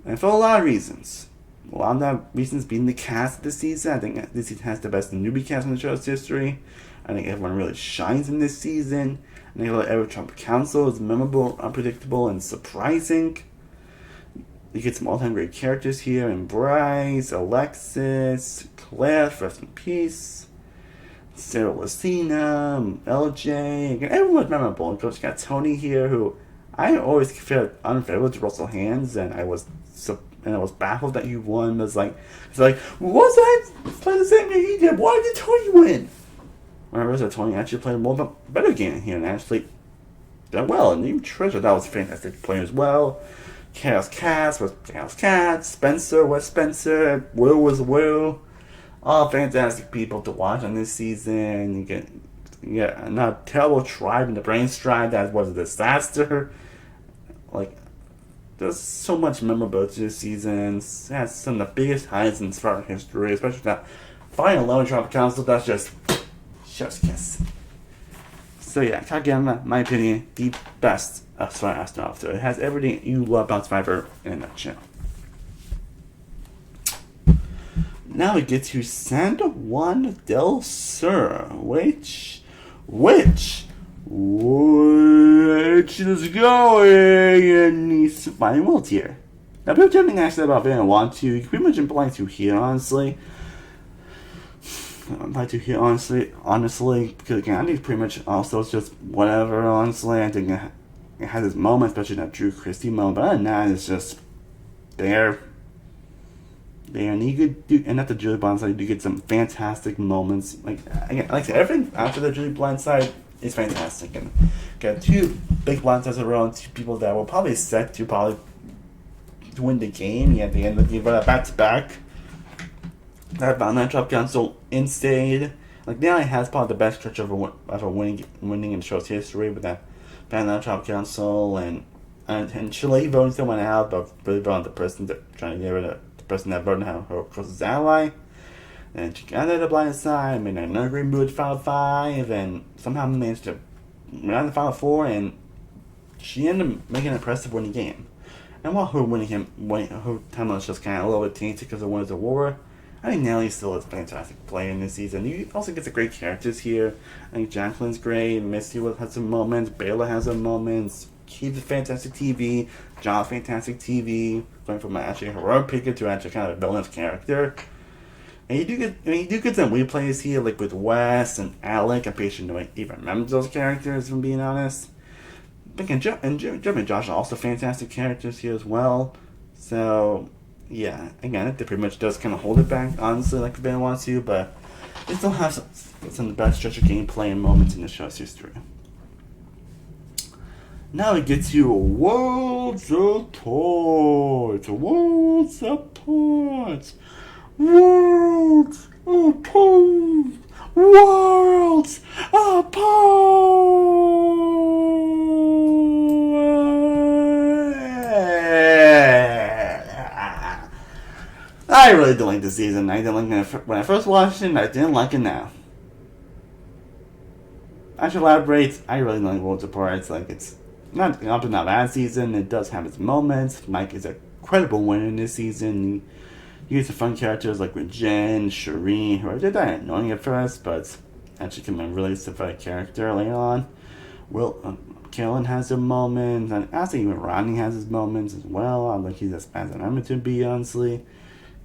And for a lot of reasons. A lot of the reasons being the cast of the season. I think this season has the best newbie cast in the show's history. I think everyone really shines in this season. I think every Trump council is memorable, unpredictable, and surprising. You get some all-time great characters here in Bryce, Alexis, Claire, rest in peace, Sarah Lucina, LJ. Again, everyone's memorable. And Coach got Tony here, who I always felt unfavorable to Russell Hands, and I was baffled that you won. It's like, was I playing the same game he did? Why did Tony win? When I realized that Tony actually played a more better game here and actually did well. And even Treasure, that was a fantastic player as well. Chaos Cats was Chaos Cats. Spencer was Spencer. Will was Will. All fantastic people to watch on this season. You get another terrible tribe in the Brain Tribe that was a disaster. There's so much memorability to this season. It has some of the biggest highs in Spartan history, especially that final 11 Trump Council. That's just kiss. So yeah, Kageyama, my opinion, the best Survivor astronaut. So it has everything you love about Survivor in a nutshell. Now we get to San Juan del Sur, which is going in the Surviving World tier. Now people tell me actually about Van Want to. You can pretty much imply to here, honestly. Honestly, because again, I think pretty much also it's just whatever, honestly. I think it has its moments, especially that Drew Christie moment, but other than that, it's just there. And you could do, and at the Julie Blindside, you get some fantastic moments. Like I said, everything after the Julie Blindside is fantastic. And got two big blindsides around, two people that were probably set to win the game at the end of the game, but back to back. That Valentine Trump Council instated. Now it has probably the best stretch of winning in the show's history with that Valentine Trump Council and Chile voting someone out, but really voting the person trying to get rid of the person that voted out her closest ally. And she got out of the blind side, made another green move to Final 5, and somehow managed to win out the Final 4, and she ended up making an impressive winning game. And while her time was just kind of a little bit tainted because of Winners of War, I think Nelly still is a fantastic player in this season. You also get some great characters here. I think Jacqueline's great, Misty has some moments, Bayla has some moments, Keith's fantastic TV, John's fantastic TV, going from actually a heroic picker to actually kind of a villainous character. And you do get some replays here, like with Wes and Alec. I'm pretty sure nobody even remembers those characters, if I'm being honest. And Jeff and Josh are also fantastic characters here as well. So, yeah, again, it pretty much does kind of hold it back, honestly, like the band wants to, but it still has some of the best stretch of gameplay and moments in the show's history. Now we get to Worlds Apart. Worlds Apart. Worlds Apart. Worlds Apart. I really didn't like this season. I didn't like it when I first watched it, and I didn't like it now. I should elaborate. I really don't like Worlds Apart. It's not up to not bad season. It does have its moments. Mike is a credible winner in this season. You get some fun characters like with Jen, Shireen, who I did that annoying at first, but actually became a really sympathetic character later on. Kellen has her moments, and actually even Rodney has his moments as well. I like he's as bad as I remember to be, honestly.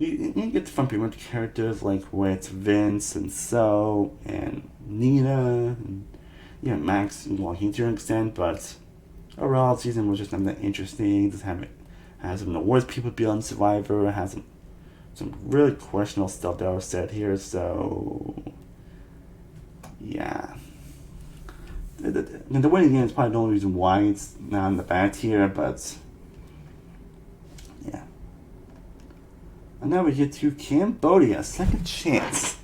you get fun people with characters like with Vince and So and Nina and Max, well, he to an extent, but overall, the season was just not that interesting. Just have it has some of the worst people be on Survivor. It has some really questionable stuff that was said here. So yeah, the winning game is probably the only reason why it's not in the bad tier, but yeah. And now we get to Cambodia, Second Chance.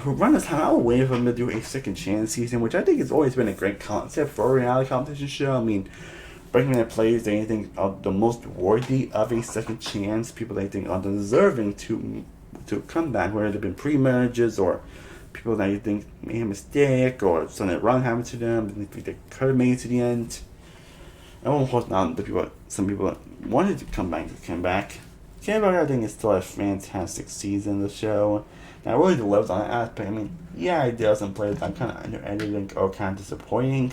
Who run this time, I would wait for them to do a Second Chance season, which I think has always been a great concept for a reality competition show. I mean, bringing in players that you think are the most worthy of a second chance, people they think are deserving to come back, whether they've been pre-marriages or people that you think made a mistake or something wrong happened to them, and they think they could have made it to the end. And of course, now some people that wanted to come back. Cambodia, I think, is still a fantastic season of the show. And I really loved on that aspect. I mean, yeah, it does some players that kind of under-edited or kind of disappointing.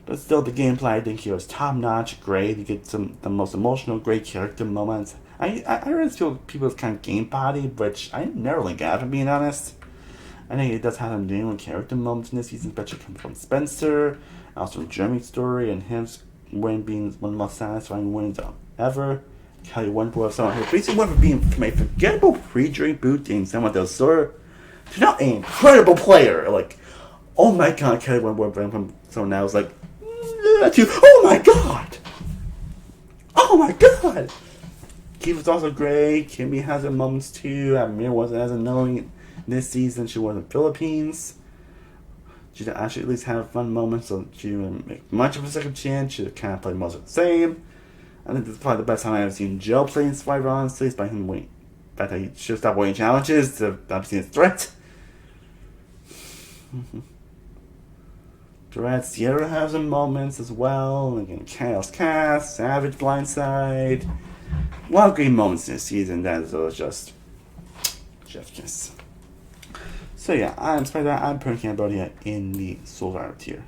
But still, the gameplay, I think, here was top-notch, great. You get the most emotional, great character moments. I really feel people's kind of game body, which I never really got, if I'm being honest. I think it does have some genuine character moments in this season, especially coming from Spencer, also Jeremy's story, and him win being one of the most satisfying wins ever. Kelly Wentworth, someone who basically went from being from a forgettable pre-drink boot in San Juan del Sur to now an incredible player. Like, oh my god, Kelly Wentworth went from someone that was like, to, oh my god! Oh my god! Keith was also great. Kimmy has her moments too. Amir wasn't as annoying this season. She was in the Philippines. She actually at least had fun moments, so she didn't make much of a second chance. She kind of played most of the same. I think this is probably the best time I've ever seen Joe play in Survivor, honestly. It's by him winning. In fact, he should stop winning challenges to stop seeing a threat. Durant Sierra has some moments as well. Again, Chaos Cast, Savage Blindside. A lot of great moments this season that was just kiss. So yeah, I'm putting Cambodia in the Survivor tier.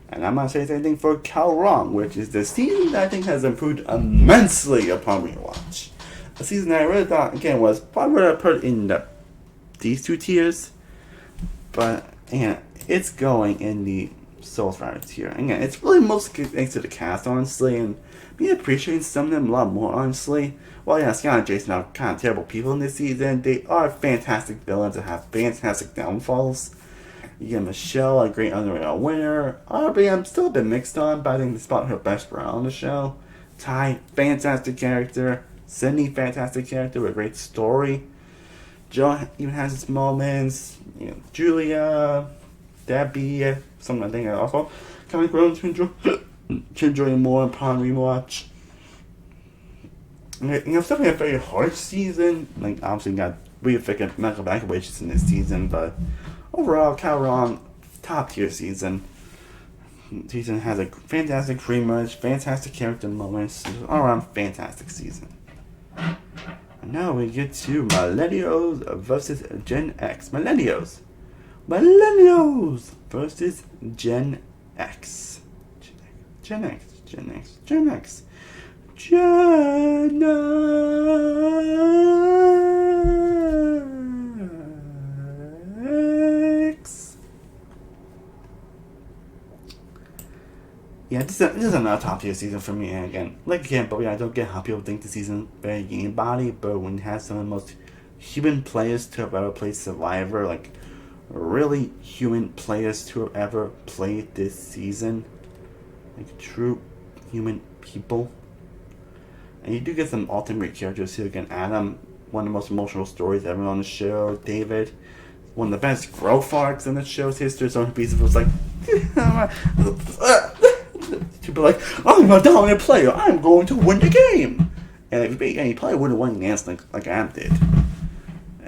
And I'm not saying anything for Kalrong, which is the season that I think has improved immensely upon rewatch. A season that I really thought, again, was probably what I put in these two tiers. But, again, it's going in the Survivor tier. Again, it's really mostly thanks to the cast, honestly, and me appreciating some of them a lot more, honestly. Well, yeah, Scott and Jason are kind of terrible people in this season. They are fantastic villains that have fantastic downfalls. You get Michelle, a great underrated winner. Aubrey, I'm still a bit mixed on, but I think this is her best role on the show. Ty, fantastic character. Sydney, fantastic character with a great story. Joe even has its moments. Julia, Debbie, something I think I also kind of grown to enjoy more upon rewatch. It's definitely a very harsh season. Like, obviously, got really thick medical evacuations in this season, but overall, Calron, top tier season. Season has a fantastic pre-merge, fantastic character moments, all around fantastic season. And now we get to Millennials versus Gen X. Millennials versus Gen X. Gen X. Yeah, this is another top tier season for me. And again, like Cambodia, I don't get how people think the season very game body, but when you have some of the most human players to have ever played Survivor, like really human players to have ever played this season, like true human people. And you do get some ultimate characters here. Again, Adam, one of the most emotional stories ever on the show. David, one of the best growth arcs in the show's history. So piece of it was like, to be like, I'm a dominant player. I'm going to win the game. And he probably wouldn't win the answer like Adam did.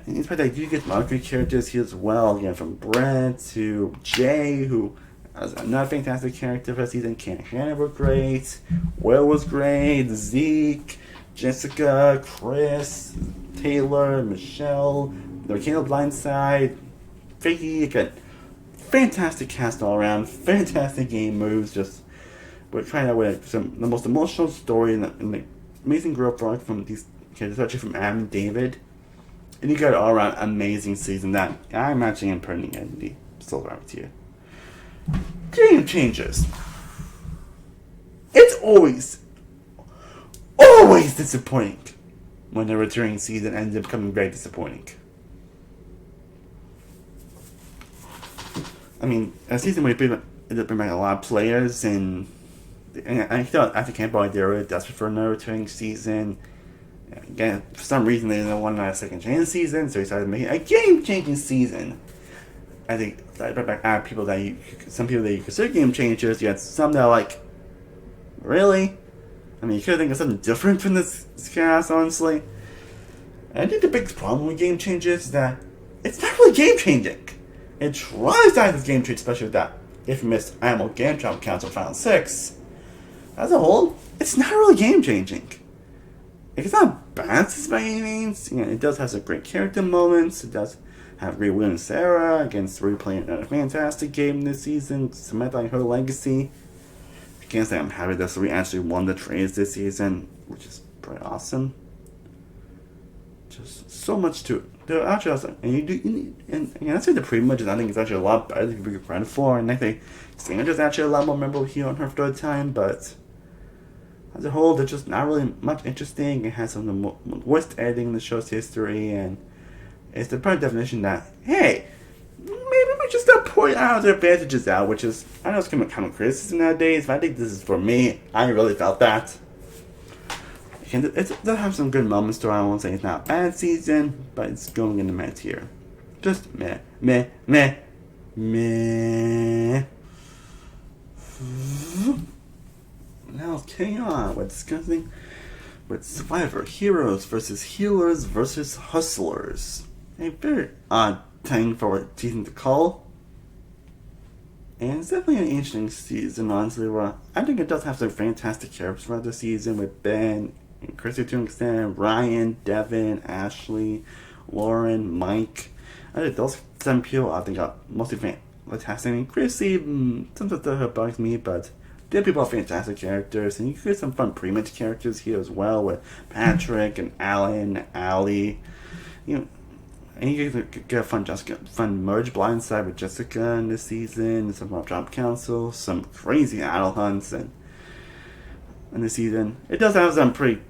And in fact, I do get some other great characters here as well. Again, from Brent to Jay, who as another fantastic character for the season. Ken Hannah were great. Will was great. Zeke, Jessica, Chris, Taylor, Michelle, the Mechanical Blindside, Vicky. Again, fantastic cast all around. Fantastic game moves. Just we're trying out with the most emotional story and the amazing growth arc from these okay, especially from Adam and David. And you got an all-around amazing season that I'm actually putting in the silver around here. Game changes. It's always disappointing when the returning season ends up becoming very disappointing. I mean, a season where you ended up bringing a lot of players, and I thought after Camp Boy they were really desperate for another returning season. Again, for some reason they didn't want a second chance season, so he started making a game-changing season. I think that brought back some people that you consider game changers. You had some that are like, really? I mean, you could think of something different from this cast, honestly. And I think the biggest problem with game changers is that it's not really game changing. It tries to act as game change, especially with that infamous Animal Game Travel Council Final 6. As a whole, it's not really game changing. It's not bad by any means. You know, it does have some great character moments. It does have great Will and Sarah against replaying another fantastic game this season, cementing her legacy. I can't say I'm happy that Suri actually won the trades this season, which is pretty awesome. Just so much to it. They're actually awesome. And I'd say the pre-matches I think it's actually a lot better than we give credit for, and I think Sandra's actually a lot more memorable here on her third time, but as a whole, they're just not really much interesting. It has some of the worst editing in the show's history, and it's the perfect definition that, hey, maybe we just start pouring out their advantages out, which is, I know it's kind of criticism nowadays, but I think this is for me. I really felt that. And it does have some good moments, so I won't say it's not a bad season, but it's going in the meh tier. Just meh. Now let's carry on. We're discussing with Survivor Heroes versus Healers versus Hustlers. A very odd thing for a season to call. And it's definitely an interesting season, honestly, where I think it does have some fantastic characters throughout the season with Ben and Chrissy to an extent, Ryan, Devin, Ashley, Lauren, Mike. I think those 7 people I think are mostly fantastic. I mean, Chrissy, sometimes that bugs me, but the people are fantastic characters, and you get some fun pre-match characters here as well with Patrick and Alan, Allie. You know, and you get a fun merge blindside with Jessica in this season, some more Job Council, some crazy idol hunts, and in this season, it does have some pretty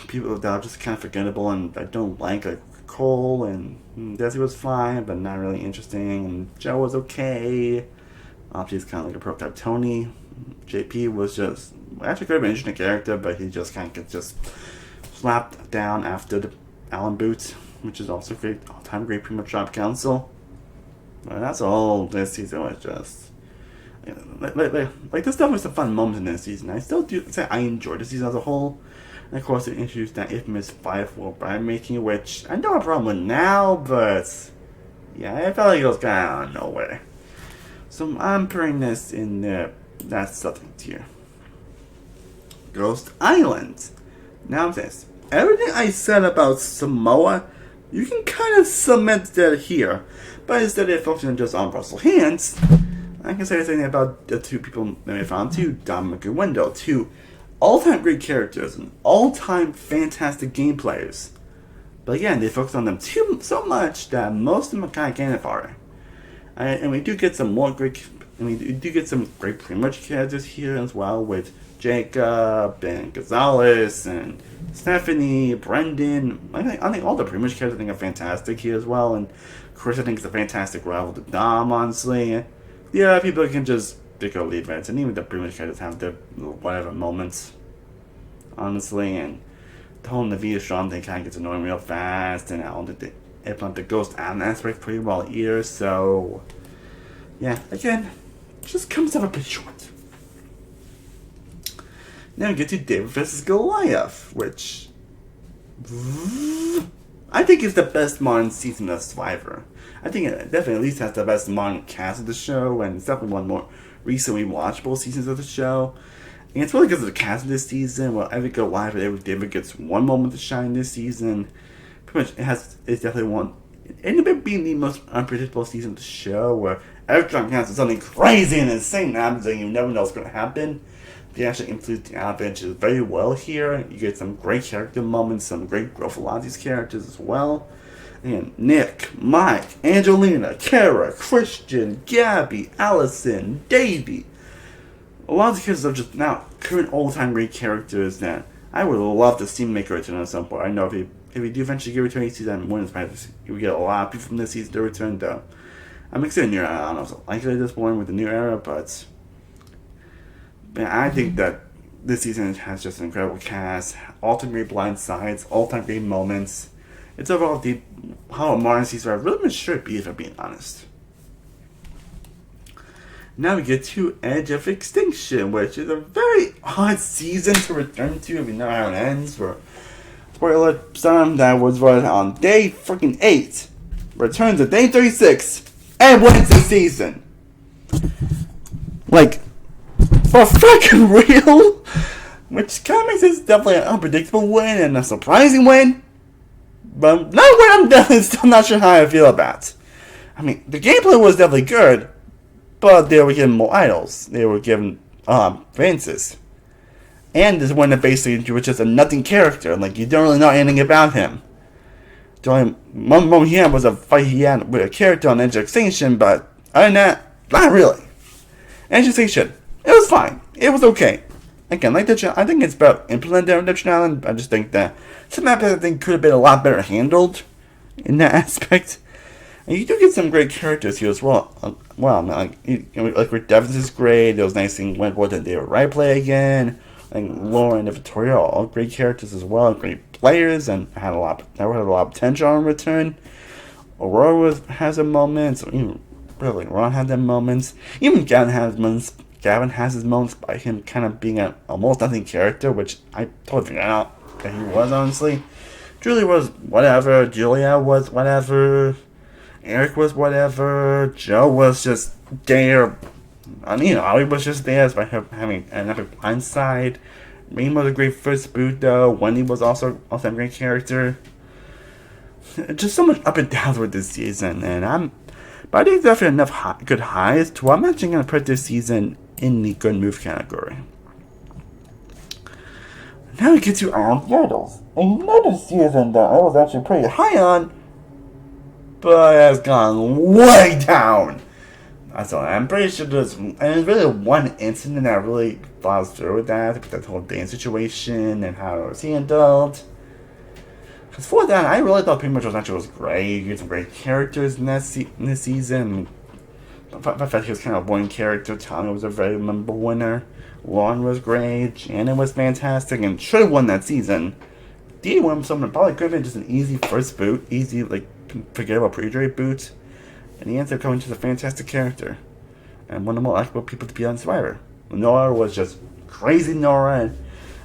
people that are just kind of forgettable and I don't like Cole, and Desi was fine, but not really interesting, and Joe was okay. She's kind of like a prototype Tony. JP was just actually could have been an interesting character, but he just kind of gets just slapped down after the Allen Boots, which is also great, all-time great pretty much Job Council. But that's all this season was just. Like this stuff was some fun moments in this season. I still do say I enjoyed the season as a whole. And of course, it introduced that infamous 5-4 brand making, which I don't have a problem with now, but yeah, I felt like it was kind of out of nowhere. So I'm putting this in that something tier. Ghost Island. Now this. Everything I said about Samoa, you can kind of cement that here, but instead of focusing just on Russell Hands, I can say the same thing about the 2 people that we found too, Dominic and Wendell, 2 all-time great characters and all-time fantastic game players. But again, they focus on them so much that most of them are kind of getting for. And we do get some great pre-merge characters here as well with Jacob and Gonzalez and Stephanie, Brendan. I think all the pre-merge characters I think are fantastic here as well. And Chris I think is a fantastic rival to Dom, honestly. Yeah, people can just go leave it, and even the pre-merge characters have their whatever moments, honestly. And the whole Navia Strong thing kind of gets annoying real fast, and I don't think they implement the Ghost Island aspect pretty well either. So yeah, again, just comes up a bit short. Now we get to David vs. Goliath, which I think is the best modern season of Survivor. I think it definitely at least has the best modern cast of the show, and it's definitely one of the more recently watchable seasons of the show. And it's really because of the cast of this season. Well, every Goliath and every David gets one moment to shine this season. Pretty much, it's definitely one. It ended up being the most unpredictable season of the show, where every time counts something crazy and insane happens, and you never know what's going to happen. they actually influence the adventures very well here. You get some great character moments, some great growth for a lot of these characters as well. And Nick, Mike, Angelina, Kara, Christian, Gabby, Allison, Davey. A lot of the characters are just now current all-time great characters that I would love to see make a return at some point. I know if we do eventually get a return season, we get a lot of people from this season to return, though. I'm excited new era. I don't know if it's likely at this point with the new era, but I think that this season has just an incredible cast, all-time great blind sides, all-time great moments. It's overall how a modern season I've really been sure to be, if I'm being honest. Now we get to Edge of Extinction, which is a very odd season to return to if you know how it ends. For spoiler, some that was run on day freaking 8, returns to day 36, and wins the season. Like, for fucking real? Which kind of makes this definitely an unpredictable win and a surprising win. But not what I'm definitely still not sure how I feel about. I mean, the gameplay was definitely good, but they were given more idols. They were given advances. And this one that basically was just a nothing character. Like, you don't really know anything about him. The only one moment he had was a fight he had with a character on Edge of Extinction, but other than that, not really. Edge of Extinction, it was fine. It was okay. Again, like I think it's about implementing Redemption Island. I just think that some aspects I think could have been a lot better handled in that aspect. And you do get some great characters here as well. Like Rick Devins is great. It was nice seeing Wentworth and David Wright play again. I think Lauren and Victoria are all great characters as well, great players, and had a lot of potential on return. Aurora has her moments. Really, Ron had their moments. Even Gavin has his moments by him kind of being an almost nothing character, which I totally figured out that he was, honestly. Julie was whatever. Julia was whatever. Eric was whatever. Joe was just there. Ollie was just there by her having another blind side. Reem was a great first boot, though. Wendy was also a great character. Just so much up and downs with this season, but I think definitely enough good highs to where I'm actually going to put this season in the good move category. Now we get to Iron Turtles. Another season that I was actually pretty high on, but has gone way down. So I'm pretty sure there's really one incident that really follows through with that whole dance situation and how it was handled. Because for that, I really thought pretty much was great. You get some great characters in this season. I thought he was kind of a boring character. Tommy was a very memorable winner. Lauren was great. Janet was fantastic and should have won that season. Dee won something that probably could have been just an easy first boot. Easy, forgettable pre-Dre boot. And he ends up coming to a fantastic character. And one of the more likable people to be on Survivor. Nora was just crazy Nora. And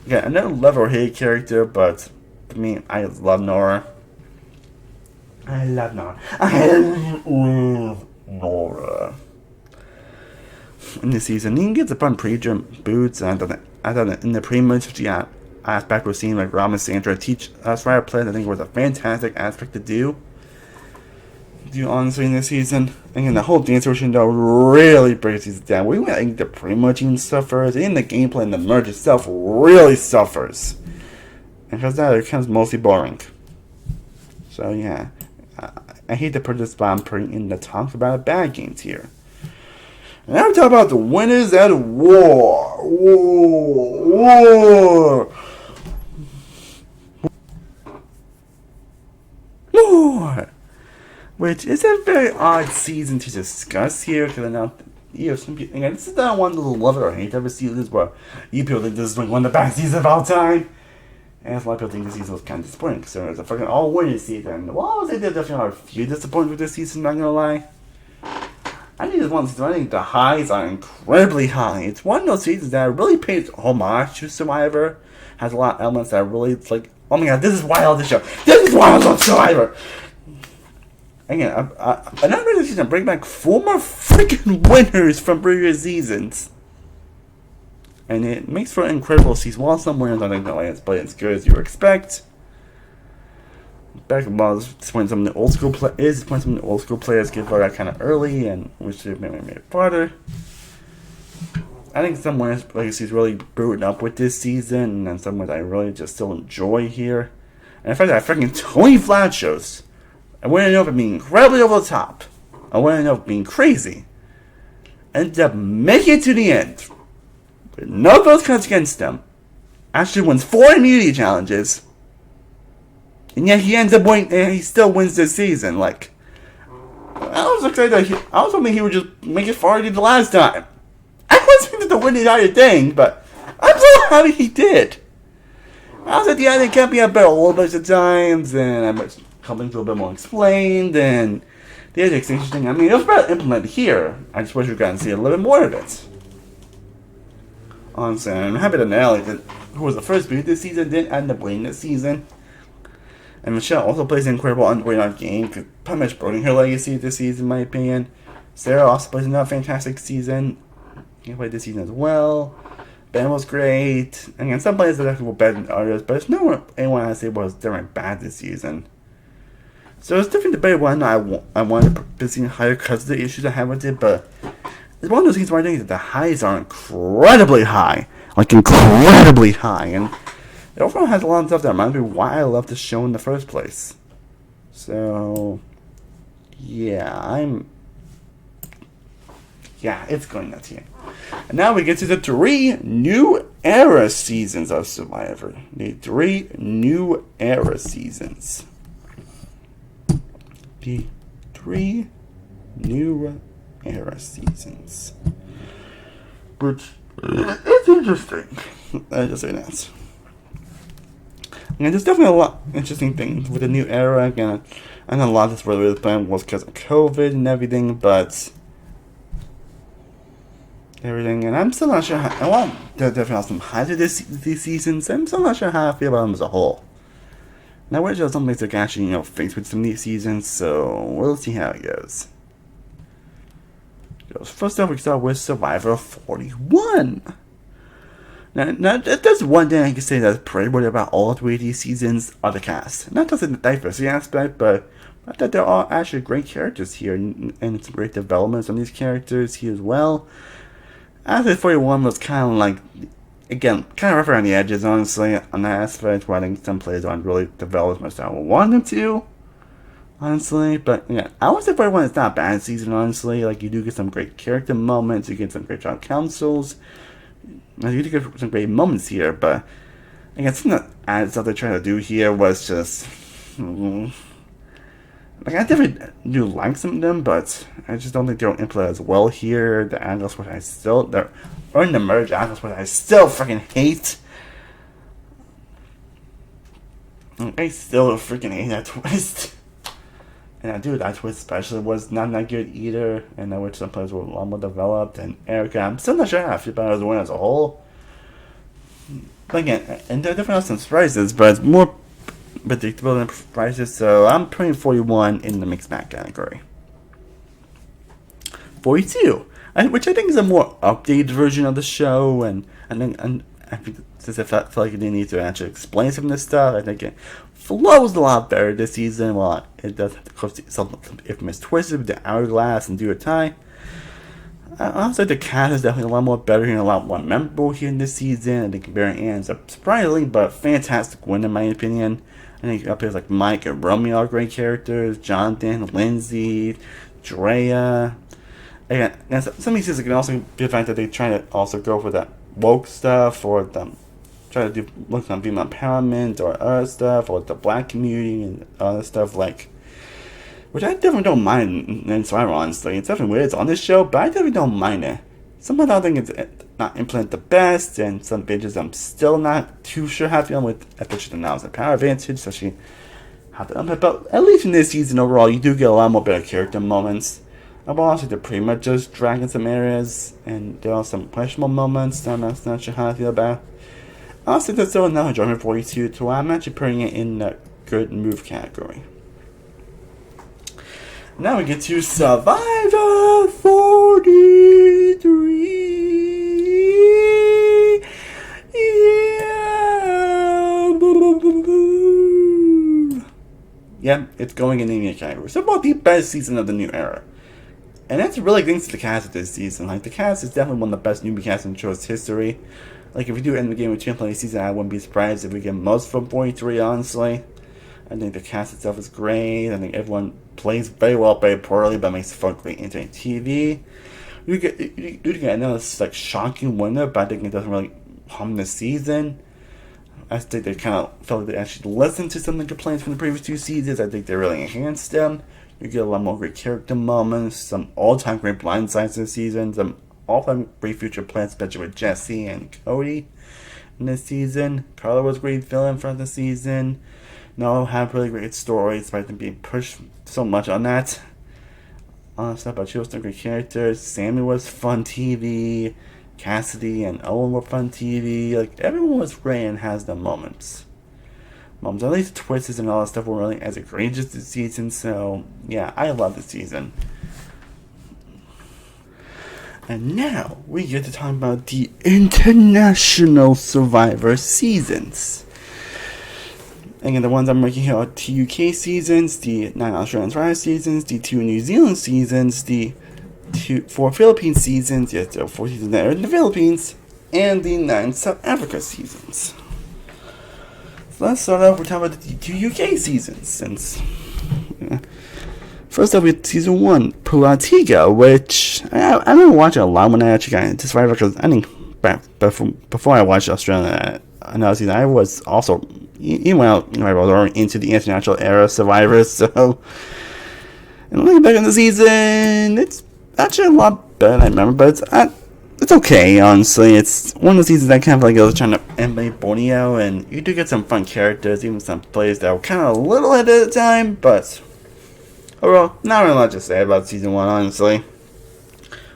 again, another love or hate character, but to me, I love Nora. I love Nora. In this season, he gets upon pre-jump boots. I thought in the pre-match, aspect we're seeing like Rob and Sandra teach us Survivor players, I think it was a fantastic aspect to do honestly in this season. Again, the whole dance version though really breaks these down. I think the pre-merging suffers, and the gameplay and the merge itself really suffers. And because that, it becomes mostly boring. So yeah, I hate to put this, but I'm putting in the talk about bad games here. And now we talk about the winners at war. War. Which is a very odd season to discuss here, because I know, some people, again, this is not one of the love it or hate ever seasons, where you people think this is like one of the best seasons of all time. And a lot of people think this season was kind of disappointing, because it was a fucking all-winning season. Well, I would say there definitely are a few disappointments with this season, not gonna lie. I think this one season, I think the highs are incredibly high. It's one of those seasons that really pays homage to Survivor. Has a lot of elements that are really, it's like, oh my god, this is why I love this show. This is why I love Survivor. Again, another season bring back 4 more freaking winners from previous seasons. And it makes for an incredible season. While some winners I think not like but it's good as you would expect. Back about disappointing some of the old school players get voted out kind of early, and which should have been made farther. I think some winners legacies really booted up with this season, and some ones I really just still enjoy here. And in fact, that freaking Tony Flat shows. I wouldn't know if it being incredibly over the top. I wouldn't know if it being crazy. Ended up making it to the end. With no votes cast against them. Actually wins 4 immunity challenges. And yet he ends up winning, and he still wins this season. Like, I was excited that I was hoping he would just make it far he did the last time. I wasn't expecting to win the entire thing, but I'm so happy he did. I was at the end, it kept me up a little bit of times, and I was something a little bit more explained, and the ethics interesting. I mean, it was better implemented here. I just wish we got to see a little bit more of it. Honestly, I'm happy that Nelly, who was the first beat this season, didn't end up winning this season. And Michelle also plays an incredible underrated game, pretty much building her legacy this season, in my opinion. Sarah also plays another fantastic season. He played this season as well. Ben was great. Again, some players that were better than others, but there's no anyone I say was different bad this season. So it's different debate whether or not I wanted to put this higher because of the issues I have with it, but it's one of those things where I think that the highs are incredibly high. Like, incredibly high. And it overall has a lot of stuff that reminds me why I love this show in the first place. So, yeah, it's going nuts here. And now we get to the 3 new era seasons of Survivor. The 3 new era seasons. The 3 new era seasons. Which it's interesting. I just say that. And there's definitely a lot of interesting things with the new era. Again, I know a lot of this really planned was because of COVID and everything, but and I'm still not sure how. I want to definitely have some highs to these seasons. I'm still not sure how I feel about them as a whole. Now, we're just some things that can actually, face with some of these seasons, so we'll see how it goes. First up, we start with Survivor 41. Now that's one thing I can say that's pretty good about all 3 of these seasons are the cast. Not just in the diversity aspect, but I thought there are actually great characters here, and some great developments on these characters here as well. After 41 was kind of like, again, kind of rough around the edges, honestly, on that aspect, where I think some players aren't really developed as much as I would want them to, honestly. But, yeah, I would say 41 is not a bad season, honestly. Like, you do get some great character moments, you get some great job councils, you do get some great moments here, but, again, some of the added stuff they're trying to do here was just, like, I definitely do like some of them, but I just don't think they don't implement as well here. The angles, which I still, the merge angles, which I still freaking hate. I still freaking hate that twist. And I do, that twist especially was not that good either. And I wish some players were a lot more developed. And Erica, I'm still not sure how I feel about her as a winner as a whole. But again, and there definitely are some surprises, but it's more predictable than surprises, so I'm putting 41 in the mixed bag category. 42, which I think is a more updated version of the show, and I think since I felt like it didn't need to actually explain some of this stuff, I think it flows a lot better this season. While it does have to close some infamous twists with the hourglass and do a tie. I would say the cast is definitely a lot more better and a lot more memorable here in this season. I think Barry Ann's a surprisingly but fantastic win in my opinion. I think players like Mike and Romeo are great characters. Jonathan, Lindsay, Drea. Again, and some of these seasons can also be the fact that they try to also go for that woke stuff, or try to do look on female empowerment or other stuff, or the black community and other stuff like, which I definitely don't mind in Survivor, honestly. It's definitely weird it's on this show, but I definitely don't mind it. Sometimes I think it's not implemented the best, and some bitches I'm still not too sure how to feel with, especially the now is a power advantage, especially how to implement. But at least in this season overall, you do get a lot more better character moments. But honestly, they're pretty much just dragging some areas, and there are some questionable moments that I'm not sure how I feel about. Honestly, there's still another enjoyment 42, so I'm actually putting it in the good move category. Now we get to Survivor 43. Yeah, it's going in the category. So about the best season of the new era. And that's really thanks to the cast of this season. Like, the cast is definitely one of the best newbie casts in the show's history. Like, if we do end the game with Champion season, I wouldn't be surprised if we get most from 43, honestly. I think the cast itself is great. I think everyone plays very well, very poorly, but makes for great entertaining TV. You get another like shocking winner, but I think it doesn't really harm the season. I think they kind of felt like they actually listened to some of the complaints from the previous 2 seasons. I think they really enhanced them. You get a lot more great character moments, some all-time great blind sides this season, some all-time great future plans, especially with Jesse and Cody in this season. Carla was a great villain for the season. No, had really great stories, despite them being pushed so much on that. Stuff, but she was some great characters. Sammy was fun TV. Cassidy and Owen were fun TV. Like, everyone was great and has their moments. At least the twists and all that stuff were really as egregious this season. So, yeah, I love this season. And now we get to talk about the International Survivor seasons. Again, the ones I'm making here are 2 UK seasons, the 9 Australian Survivor seasons, the 2 New Zealand seasons, the 4 Philippine seasons, yes, there are 4 seasons there in the Philippines, and the 9 South Africa seasons. So let's start off with talking about the 2 UK seasons, since... First up with season 1, Pulatiga, which I remember watching a lot when I actually got into Survivor, because I think before I watched Australia, another season, I was also... Even when I was already into the international era Survivors, so... And looking back on the season, it's actually a lot better than I remember, but it's okay, honestly. It's one of the seasons that kind of like I was trying to emulate Borneo, and you do get some fun characters, even some players that were kind of a little ahead of the time, but overall, not really much to say about season 1, honestly.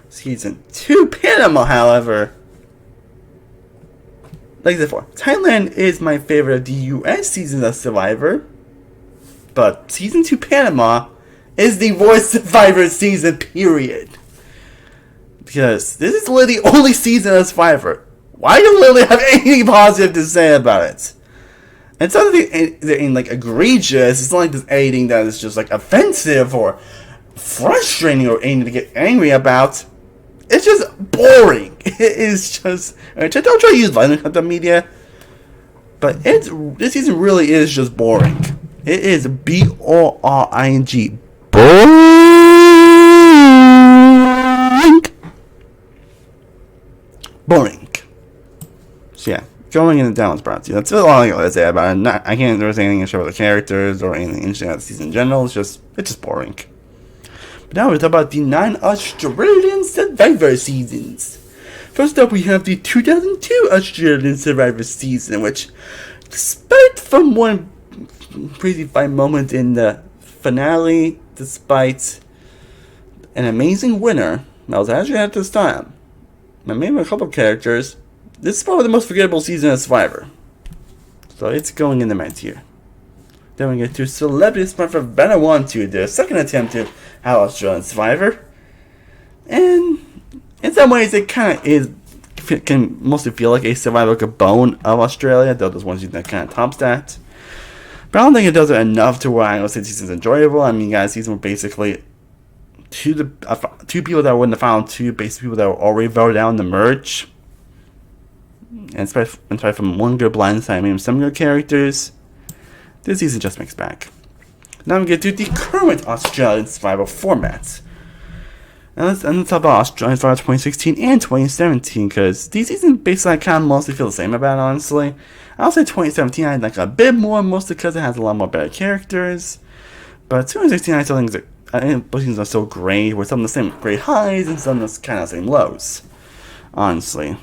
Season 2, Panama, however, like I said before, Thailand is my favorite of the US seasons of Survivor, but season 2, Panama, is the worst Survivor season, period. Because this is literally the only season of Survivor. Why do you literally have anything positive to say about it? And it's not that they're in, like, egregious. It's not like there's anything that is just, like, offensive or frustrating or anything to get angry about. It's just boring. It is just... Don't try to use violence on the media. But this season really is just boring. It is boring. Boring. So yeah, going into downwards brought to you. That's all I gotta say about it. I can't really say anything about the characters or anything interesting about the season in general. It's just boring. But now we talk about the 9 Australian Survivor seasons. First up, we have the 2002 Australian Survivor season, which, despite from one crazy fight moment in the finale, despite an amazing winner that was actually at this time, and maybe a couple of characters, this is probably the most forgettable season of Survivor. So it's going in the mid tier. Then we get to Celebrity Survivor Banner 1 to their second attempt to have Australian Survivor. And in some ways it kind of can mostly feel like a Survivor Gabon of Australia, though there's one season that kind of tops that. But I don't think it does it enough to where I would say the season's enjoyable. I mean, guys, season were basically two people that were in the final 2, basically people that were already voted out in the merge. And aside from one good blind side, maybe some good characters, this season just makes back. Now we get to the current Australian Survivor format. And let's talk about Australian Survivor 2016 and 2017, because these seasons basically I kind of mostly feel the same about, honestly. I'll say 2017 I like a bit more, mostly because it has a lot more better characters. But 2016 I still think both seasons are so great, with some of the same great highs and some of the kind of same lows, honestly.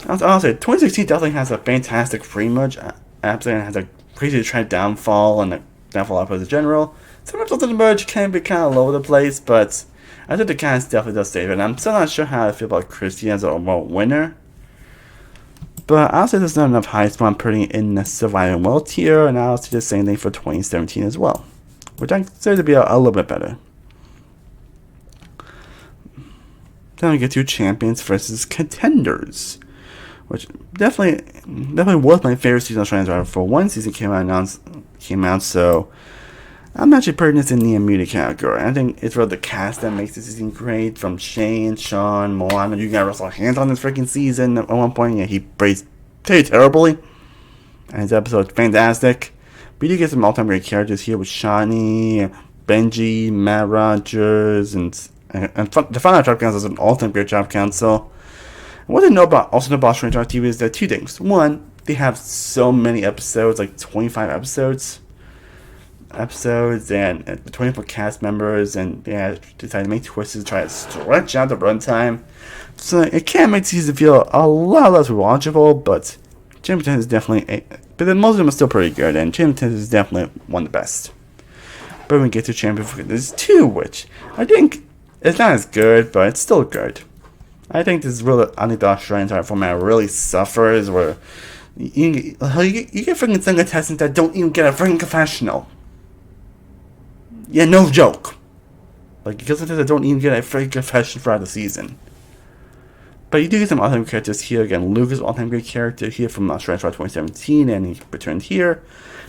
I'll say 2016 definitely has a fantastic pre-merge episode and has a crazy trend downfall and a downfall episode in general. Some episodes of the merge can be kind of all over the place, but I think the cast definitely does save it. And I'm still not sure how I feel about Christy as an overall winner. But I'll say there's not enough high spot I'm putting in the Surviving Well tier, and I'll say the same thing for 2017 as well, which I consider to be a little bit better. Then we get to Champions versus Contenders, which definitely was my favorite season of Australian Survivor. For one season came out, so I'm actually putting this in the muted category. I think it's really the cast that makes this season great. From Shane, Sean, Moana. You got Russell Hands on this freaking season at one point. Yeah, he plays terribly. And his episode's fantastic. But you get some all-time great characters here with Shawnee, Benji, Matt Rogers, and the final job council is an all-time great job council. And what I know about Strange TV is that two things. One, they have so many episodes, like 25 episodes, and 24 cast members, and they have decided to make twists to try to stretch out the runtime. So it can make the season feel a lot less rewatchable, but Jim Tennis is definitely but then most of them are still pretty good, and Jim Tennis is definitely one of the best. But when we get to Champion of Forgiveness 2, which I think it's not as good, but it's still good. I think this is really, I think the Australian time format really suffers, where you get freaking some contestants that don't even get a freaking confessional. Yeah, no joke. Like, because of this, I don't even get a freaking confession throughout the season. But you do get some all-time characters here. Again, Luke is an all-time great character here from Australia 2017, and he returned here.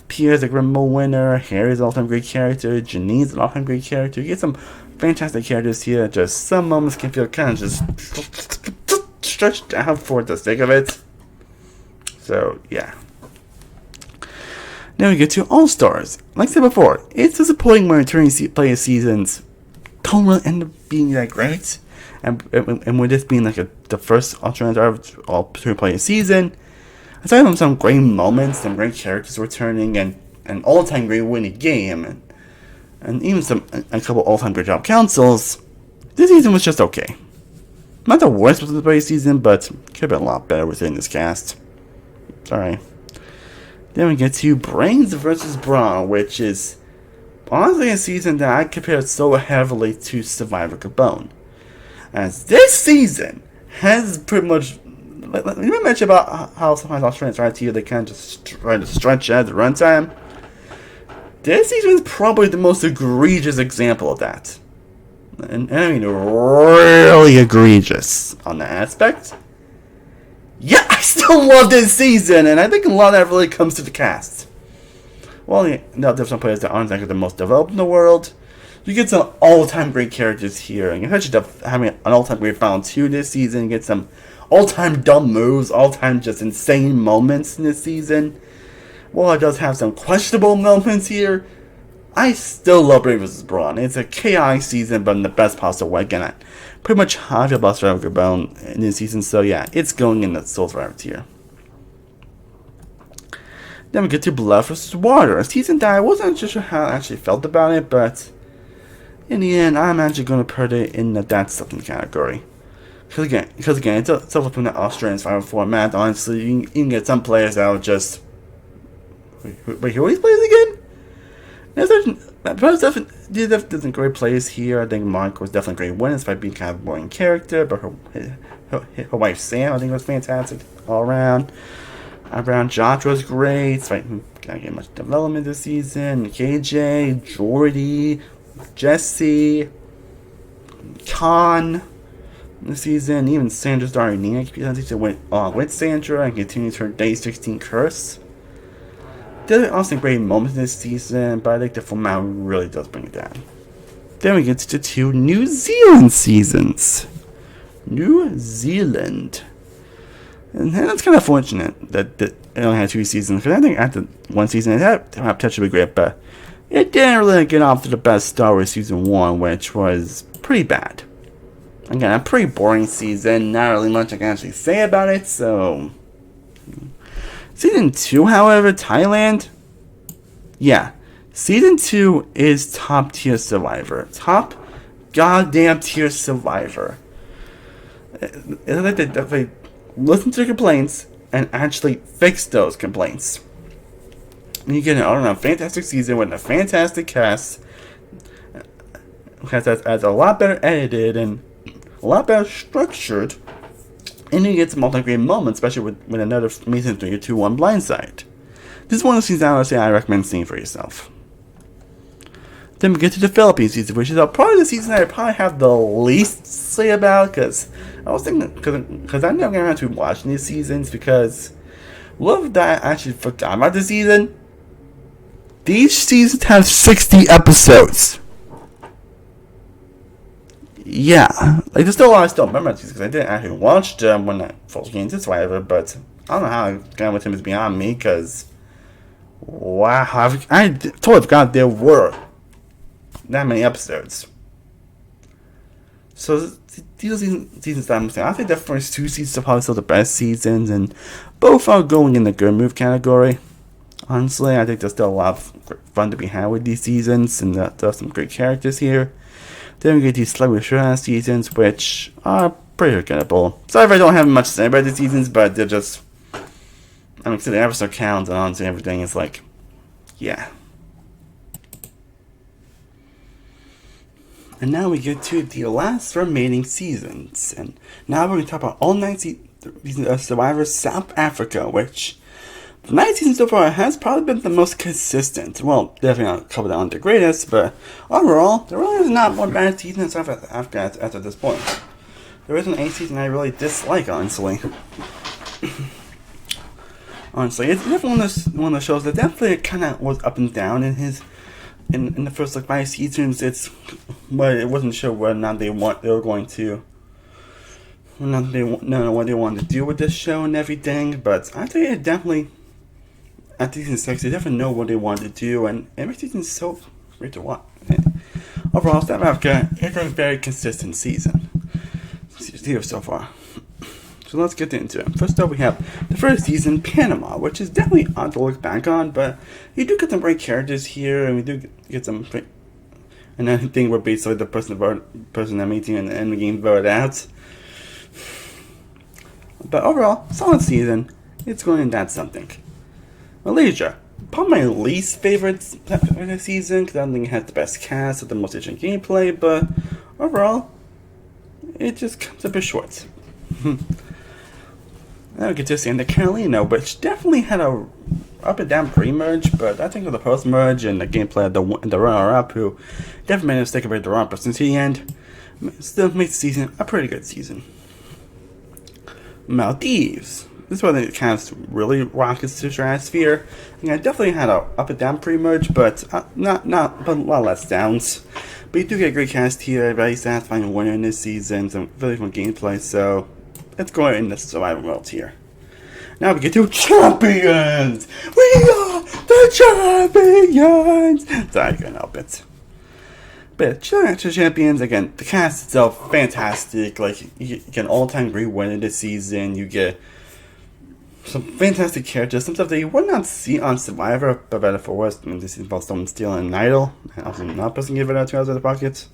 Pierre's a Grimble winner. Harry's an all-time great character. Janine's an all-time great character. You get some fantastic characters here. Just some moments can feel kind of just stretched out for the sake of it. So, yeah. Now we get to All-Stars. Like I said before, it's disappointing when returning player seasons don't really end up being that great. And with this being like the first alternative all-player season, aside from some great moments, some great characters returning, and an all-time great winning game, and even a couple all-time great job councils, this season was just okay. Not the worst of the player season, but could have been a lot better within this cast. Sorry. Then we get to Brains vs. Brawn, which is honestly a season that I compared so heavily to Survivor Gabon. As this season has pretty much, let me mention about how sometimes Australians try to they kind of just try to stretch out the runtime. This season is probably the most egregious example of that. And I mean really egregious on that aspect. Yeah, I still love this season, and I think a lot of that really comes to the cast. Well, there's some players that aren't like the most developed in the world. You get some all-time great characters here, and especially having an all-time great Final 2 this season. You get some all-time dumb moves, all-time just insane moments in this season. While it does have some questionable moments here, I still love Brave vs. Brawn. It's a chaotic season, but in the best possible way. Again, I pretty much how I feel about Survivor Gabon in this season, so yeah, it's going in the Soul Survivor tier. Then we get to Blood vs. Water, a season that I wasn't sure how I actually felt about it, but in the end, I'm actually going to put it in the That's Something category. Because again, it's a from the Australian Survivor format. Honestly, you can get some players that will just... Wait, who are these players again? There's definitely great players here. I think Mark was definitely a great winner despite being kind of a boring character. But her wife Sam, I think, was fantastic all around. Josh was great. Despite not getting much development this season. KJ, Jordy, Jesse, Khan this season, even Sandra's daughter Nina went with Sandra and continues her Day 16 curse. There are also great moments in this season, but I think the format really does bring it down. Then we get to 2 New Zealand seasons. New Zealand. And that's kind of fortunate that it only had 2 seasons, because I think after 1 season it had potential to be great, but it didn't really get off to the best start with season 1, which was pretty bad. Again, a pretty boring season, not really much I can actually say about it, so... Season 2, however, Thailand? Yeah, Season 2 is top tier Survivor. Top goddamn tier Survivor. It's like they listen to the complaints and actually fix those complaints. And you get a fantastic season with a fantastic cast. Has a lot better edited and a lot better structured. And you get some multi-great moments, especially with another amazing 3-2-1 blindside. This is one of the seasons I would say I recommend seeing for yourself. Then we get to the Philippines season, which is probably the season I probably have the least to say about, because I was thinking, because I'm never going to be watching these seasons, because love that I actually forgot about the season. these seasons have 60 episodes. Yeah, like there's still a lot I still remember these because I didn't actually watch them when I first came into Survivor, but I don't know how I got with him is beyond me because wow, I totally forgot there were that many episodes. So these are seasons that I'm saying. I think the first two seasons are probably still the best seasons, and both are going in the good move category. Honestly, I think there's still a lot of fun to be had with these seasons, and there's some great characters here. Then we get these slightly shorter seasons, which are pretty forgettable. Sorry if I don't have much to say about these seasons, but they're just, I mean, the episode count and honestly everything is like, yeah. And now we get to the last remaining seasons. And now we're going to talk about all 9 seasons of Survivor South Africa, which the 9 seasons so far has probably been the most consistent. Well, definitely not covered on the greatest, but overall, there really is not one bad season in South Africa at this point. There isn't any season I really dislike, honestly. Honestly, it's definitely one of the shows that definitely kind of was up and down in the first 5 seasons. It wasn't sure whether or not they were going to, what they wanted to do with this show and everything. But I think it definitely, at season 6, they definitely know what they wanted to do, and every season is so great to watch. And overall, South Africa is a very consistent season so far. So let's get into it. First up, we have the first season, Panama, which is definitely odd to look back on, but you do get some great characters here, and we do get some. And I think we're basically the person that made in the end of the game voted out. But overall, solid season. It's going in that something. Malaysia, probably my least favorite season because I don't think it has the best cast or the most interesting gameplay, but overall, it just comes a bit short. Now we get to Santa Carolina, which definitely had a up and down pre-merge, but I think with the post-merge and the gameplay of the runner-up, who definitely made a mistake about the wrong person to the end, still makes the season a pretty good season. Maldives. This is where the cast really rockets to stratosphere. I definitely had a up and down pre-merge, but but a lot less downs. But you do get a great cast here, very satisfying winner in this season, some really fun gameplay, so let's go in the survival world here. Now we get to champions! We are the champions! Sorry, I couldn't help it. But champions, again, the cast itself, fantastic. Like, you get an all-time great winner this season. You get some fantastic characters, some stuff that you would not see on Survivor, but better for worse. I mean, this involves someone stealing an idol. And also not person give it out to us in the pockets.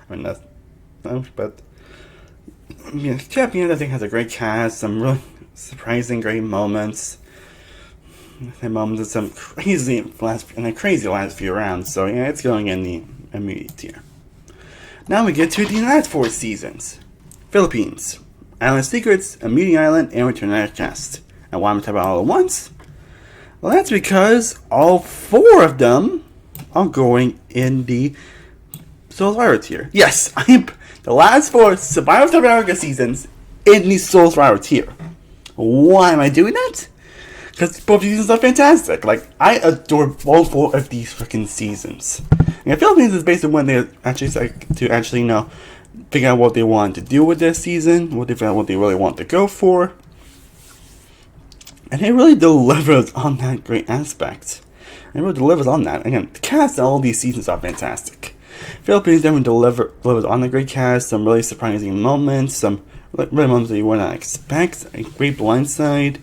I mean, that's... But... Yeah, Champions, I think, has a great cast, some really surprising great moments. And moments of some crazy last few rounds. So, yeah, it's going in the immediate tier. Now we get to the last 4 seasons. Philippines, Island Secrets, Immunity Island, and Return to Cast. And why am I talking about all at once? Well, that's because all 4 of them are going in the Survivor tier. Yes, I'm the last 4 Survivor South Africa seasons in the Soul Survivor tier. Why am I doing that? Because both seasons are fantastic. Like, I adore all 4 of these freaking seasons. And the Philippines is basically when they actually figure out what they want to do with this season, what they really want to go for. And it really delivers on that great aspect. It really delivers on that. Again, the cast in all these seasons are fantastic. Philippines definitely delivers on the great cast, some really surprising moments, some really moments that you would not expect, a great blindside,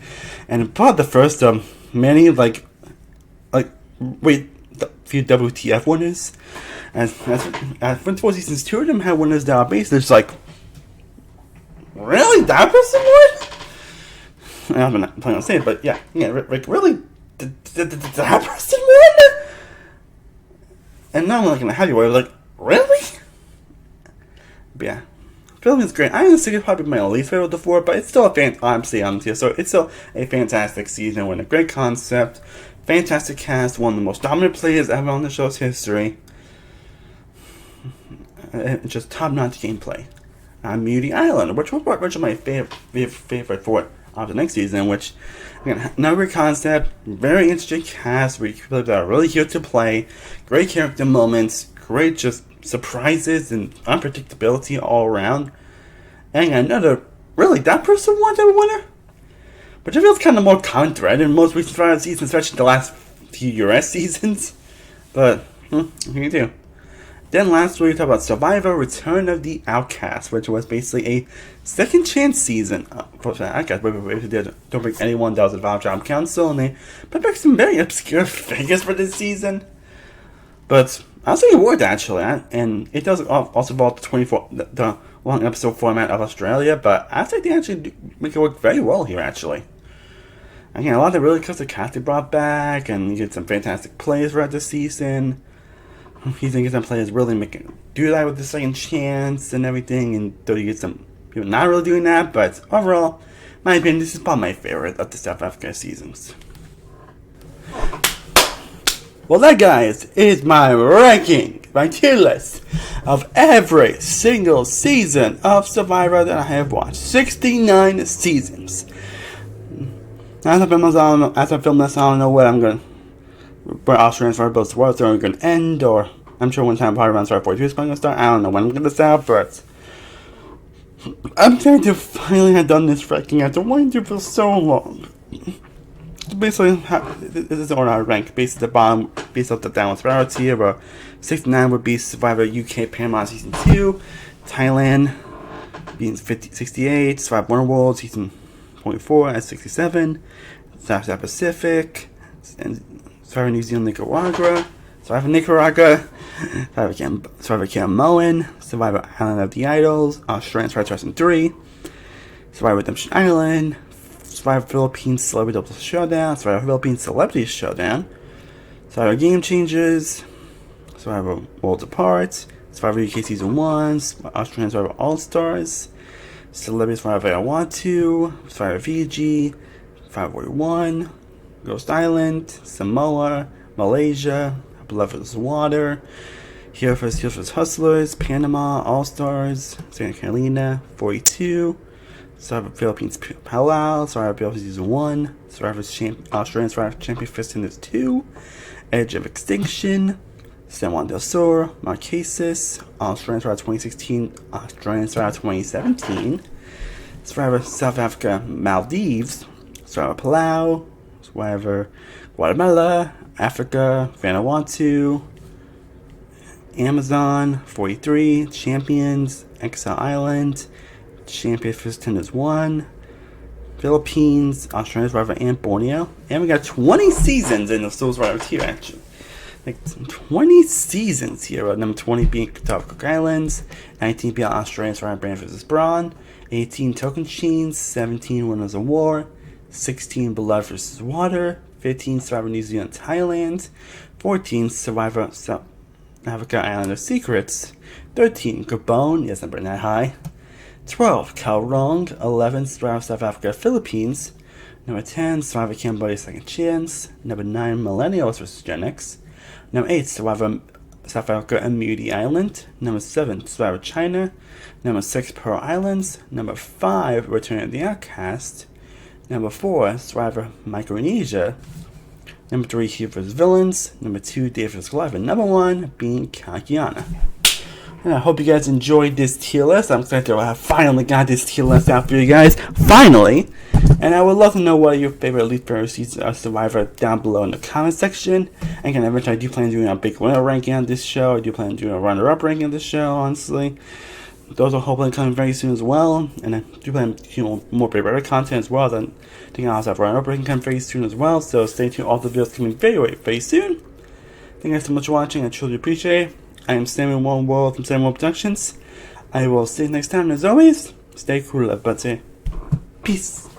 and probably the first many few WTF winners. As for 4 seasons, 2 of them had winners that are basically just like, really, that person won? I'm not planning on saying it, but yeah, like, really, did that person win? And not like in a heavy way, like, really? But yeah, Philippines is great. I honestly it's probably my least favorite of the 4, but it's still so it's still a fantastic season with a great concept, fantastic cast, one of the most dominant players ever on the show's history, and just top-notch gameplay. Immunity Island, which was my favorite for of the next season, which, again, another concept, very interesting cast, that are really here to play, great character moments, great just surprises and unpredictability all around. And another, really, that person won the winner? Which I feel is kind of more common thread in most recent Survivor seasons, especially the last few US seasons. But, what can you do? Then last week we talked about Survivor Return of the Outcast, which was basically a second chance season for the Outcast, where they don't bring anyone that was involved in Job Council, and they put back some very obscure figures for this season. But I'll say it worked, actually, and it does also involve the long episode format of Australia, but I think they actually make it work very well here, actually. Again, a lot of the really custom cast they brought back, and you get some fantastic plays throughout the season. You think some players really do that with the second chance and everything, and though you get some people not really doing that, but overall, in my opinion, this is probably my favorite of the South Africa seasons. Well, that, guys, is my ranking, my tier list of every single season of Survivor that I have watched. 69 seasons. As I film this, I don't know what I'm going to. But Austrians for both worlds are going to end, or I'm sure one time part around Survivor 42 is going to start. I don't know when I'm going to start, but I'm trying to finally have done this ranking after wanting to for so long. Basically, this is the order I rank. Based at the bottom, based off the downward Survivor tier, where 69 would be Survivor UK Panama Season 2, Thailand being 68, Survivor Wonderworld Season 44 at 67, South Pacific, and Survivor New Zealand Nicaragua, Survivor Nicaragua, Survivor Camoan, Survivor Island of the Idols, Australian Survivor 3, Survivor Redemption Island, Survivor Philippines Celebrity Double Showdown, Survivor Philippines Celebrity Showdown, Survivor Game Changers, Survivor Worlds Apart, Survivor UK Season 1, Australian Survivor All-Stars, Celebrity Survivor Vanuatu, Survivor Fiji, Survivor 41, Ghost Island, Samoa, Malaysia, Blood vs. Water, Here vs. Hustlers, Panama, All-Stars, Santa Catalina, 42, Survivor Philippines Palau, Survivor Philippines Season 1, Australian Survivor Champion Festival 2, Edge of Extinction, San Juan del Sur, Marquesas, Australian Survivor 2016, Australian Survivor 2017, Survivor South Africa Maldives, Survivor Palau, Survivor Guatemala, Africa, Vanuatu, Amazon 43, Champions, Exile Island, Champion Festival 1, Philippines, Australian Survivor, and Borneo. And we got 20 seasons in the Soul Survivor tier, actually. Like 20 seasons here. Number 20 being Cook Islands, 19 being Australian Survivor Brand vs. Brawn, 18 Token Chains, 17 Winners of War, 16 Blood vs. Water, 15 Survivor New Zealand Thailand, 14 Survivor South Africa Island of Secrets, 13 Gabon, yes, number 9 high, 12 Kalrong, 11 Survivor South Africa Philippines, number 10 Survivor Cambodia Second Chance, number 9 Millennials vs. Gen X, number 8 Survivor South Africa Immunity Island, number 7 Survivor China, number 6 Pearl Islands, number 5 Return of the Outcast, number 4 Survivor Micronesia, number 3 Here vs. Villains, number 2 Day vs. Goliath, and number 1 being Kakiana. And I hope you guys enjoyed this tier list. I'm excited to have finally got this tier list out for you guys. Finally! And I would love to know what your favorite least favorite seasons of Survivor down below in the comment section. And again, eventually I do plan on doing a big winner ranking on this show. I do plan on doing a runner-up ranking on this show, honestly. Those are hopefully coming very soon as well. And I do plan to do more favorite content as well. Then I think I'll also have runner-up ranking coming very soon as well. So stay tuned. All the videos coming very soon. Thank you guys so much for watching. I truly appreciate it. I am Samuel One World from Samuel Productions. I will see you next time. As always, stay cool, everybody. Peace.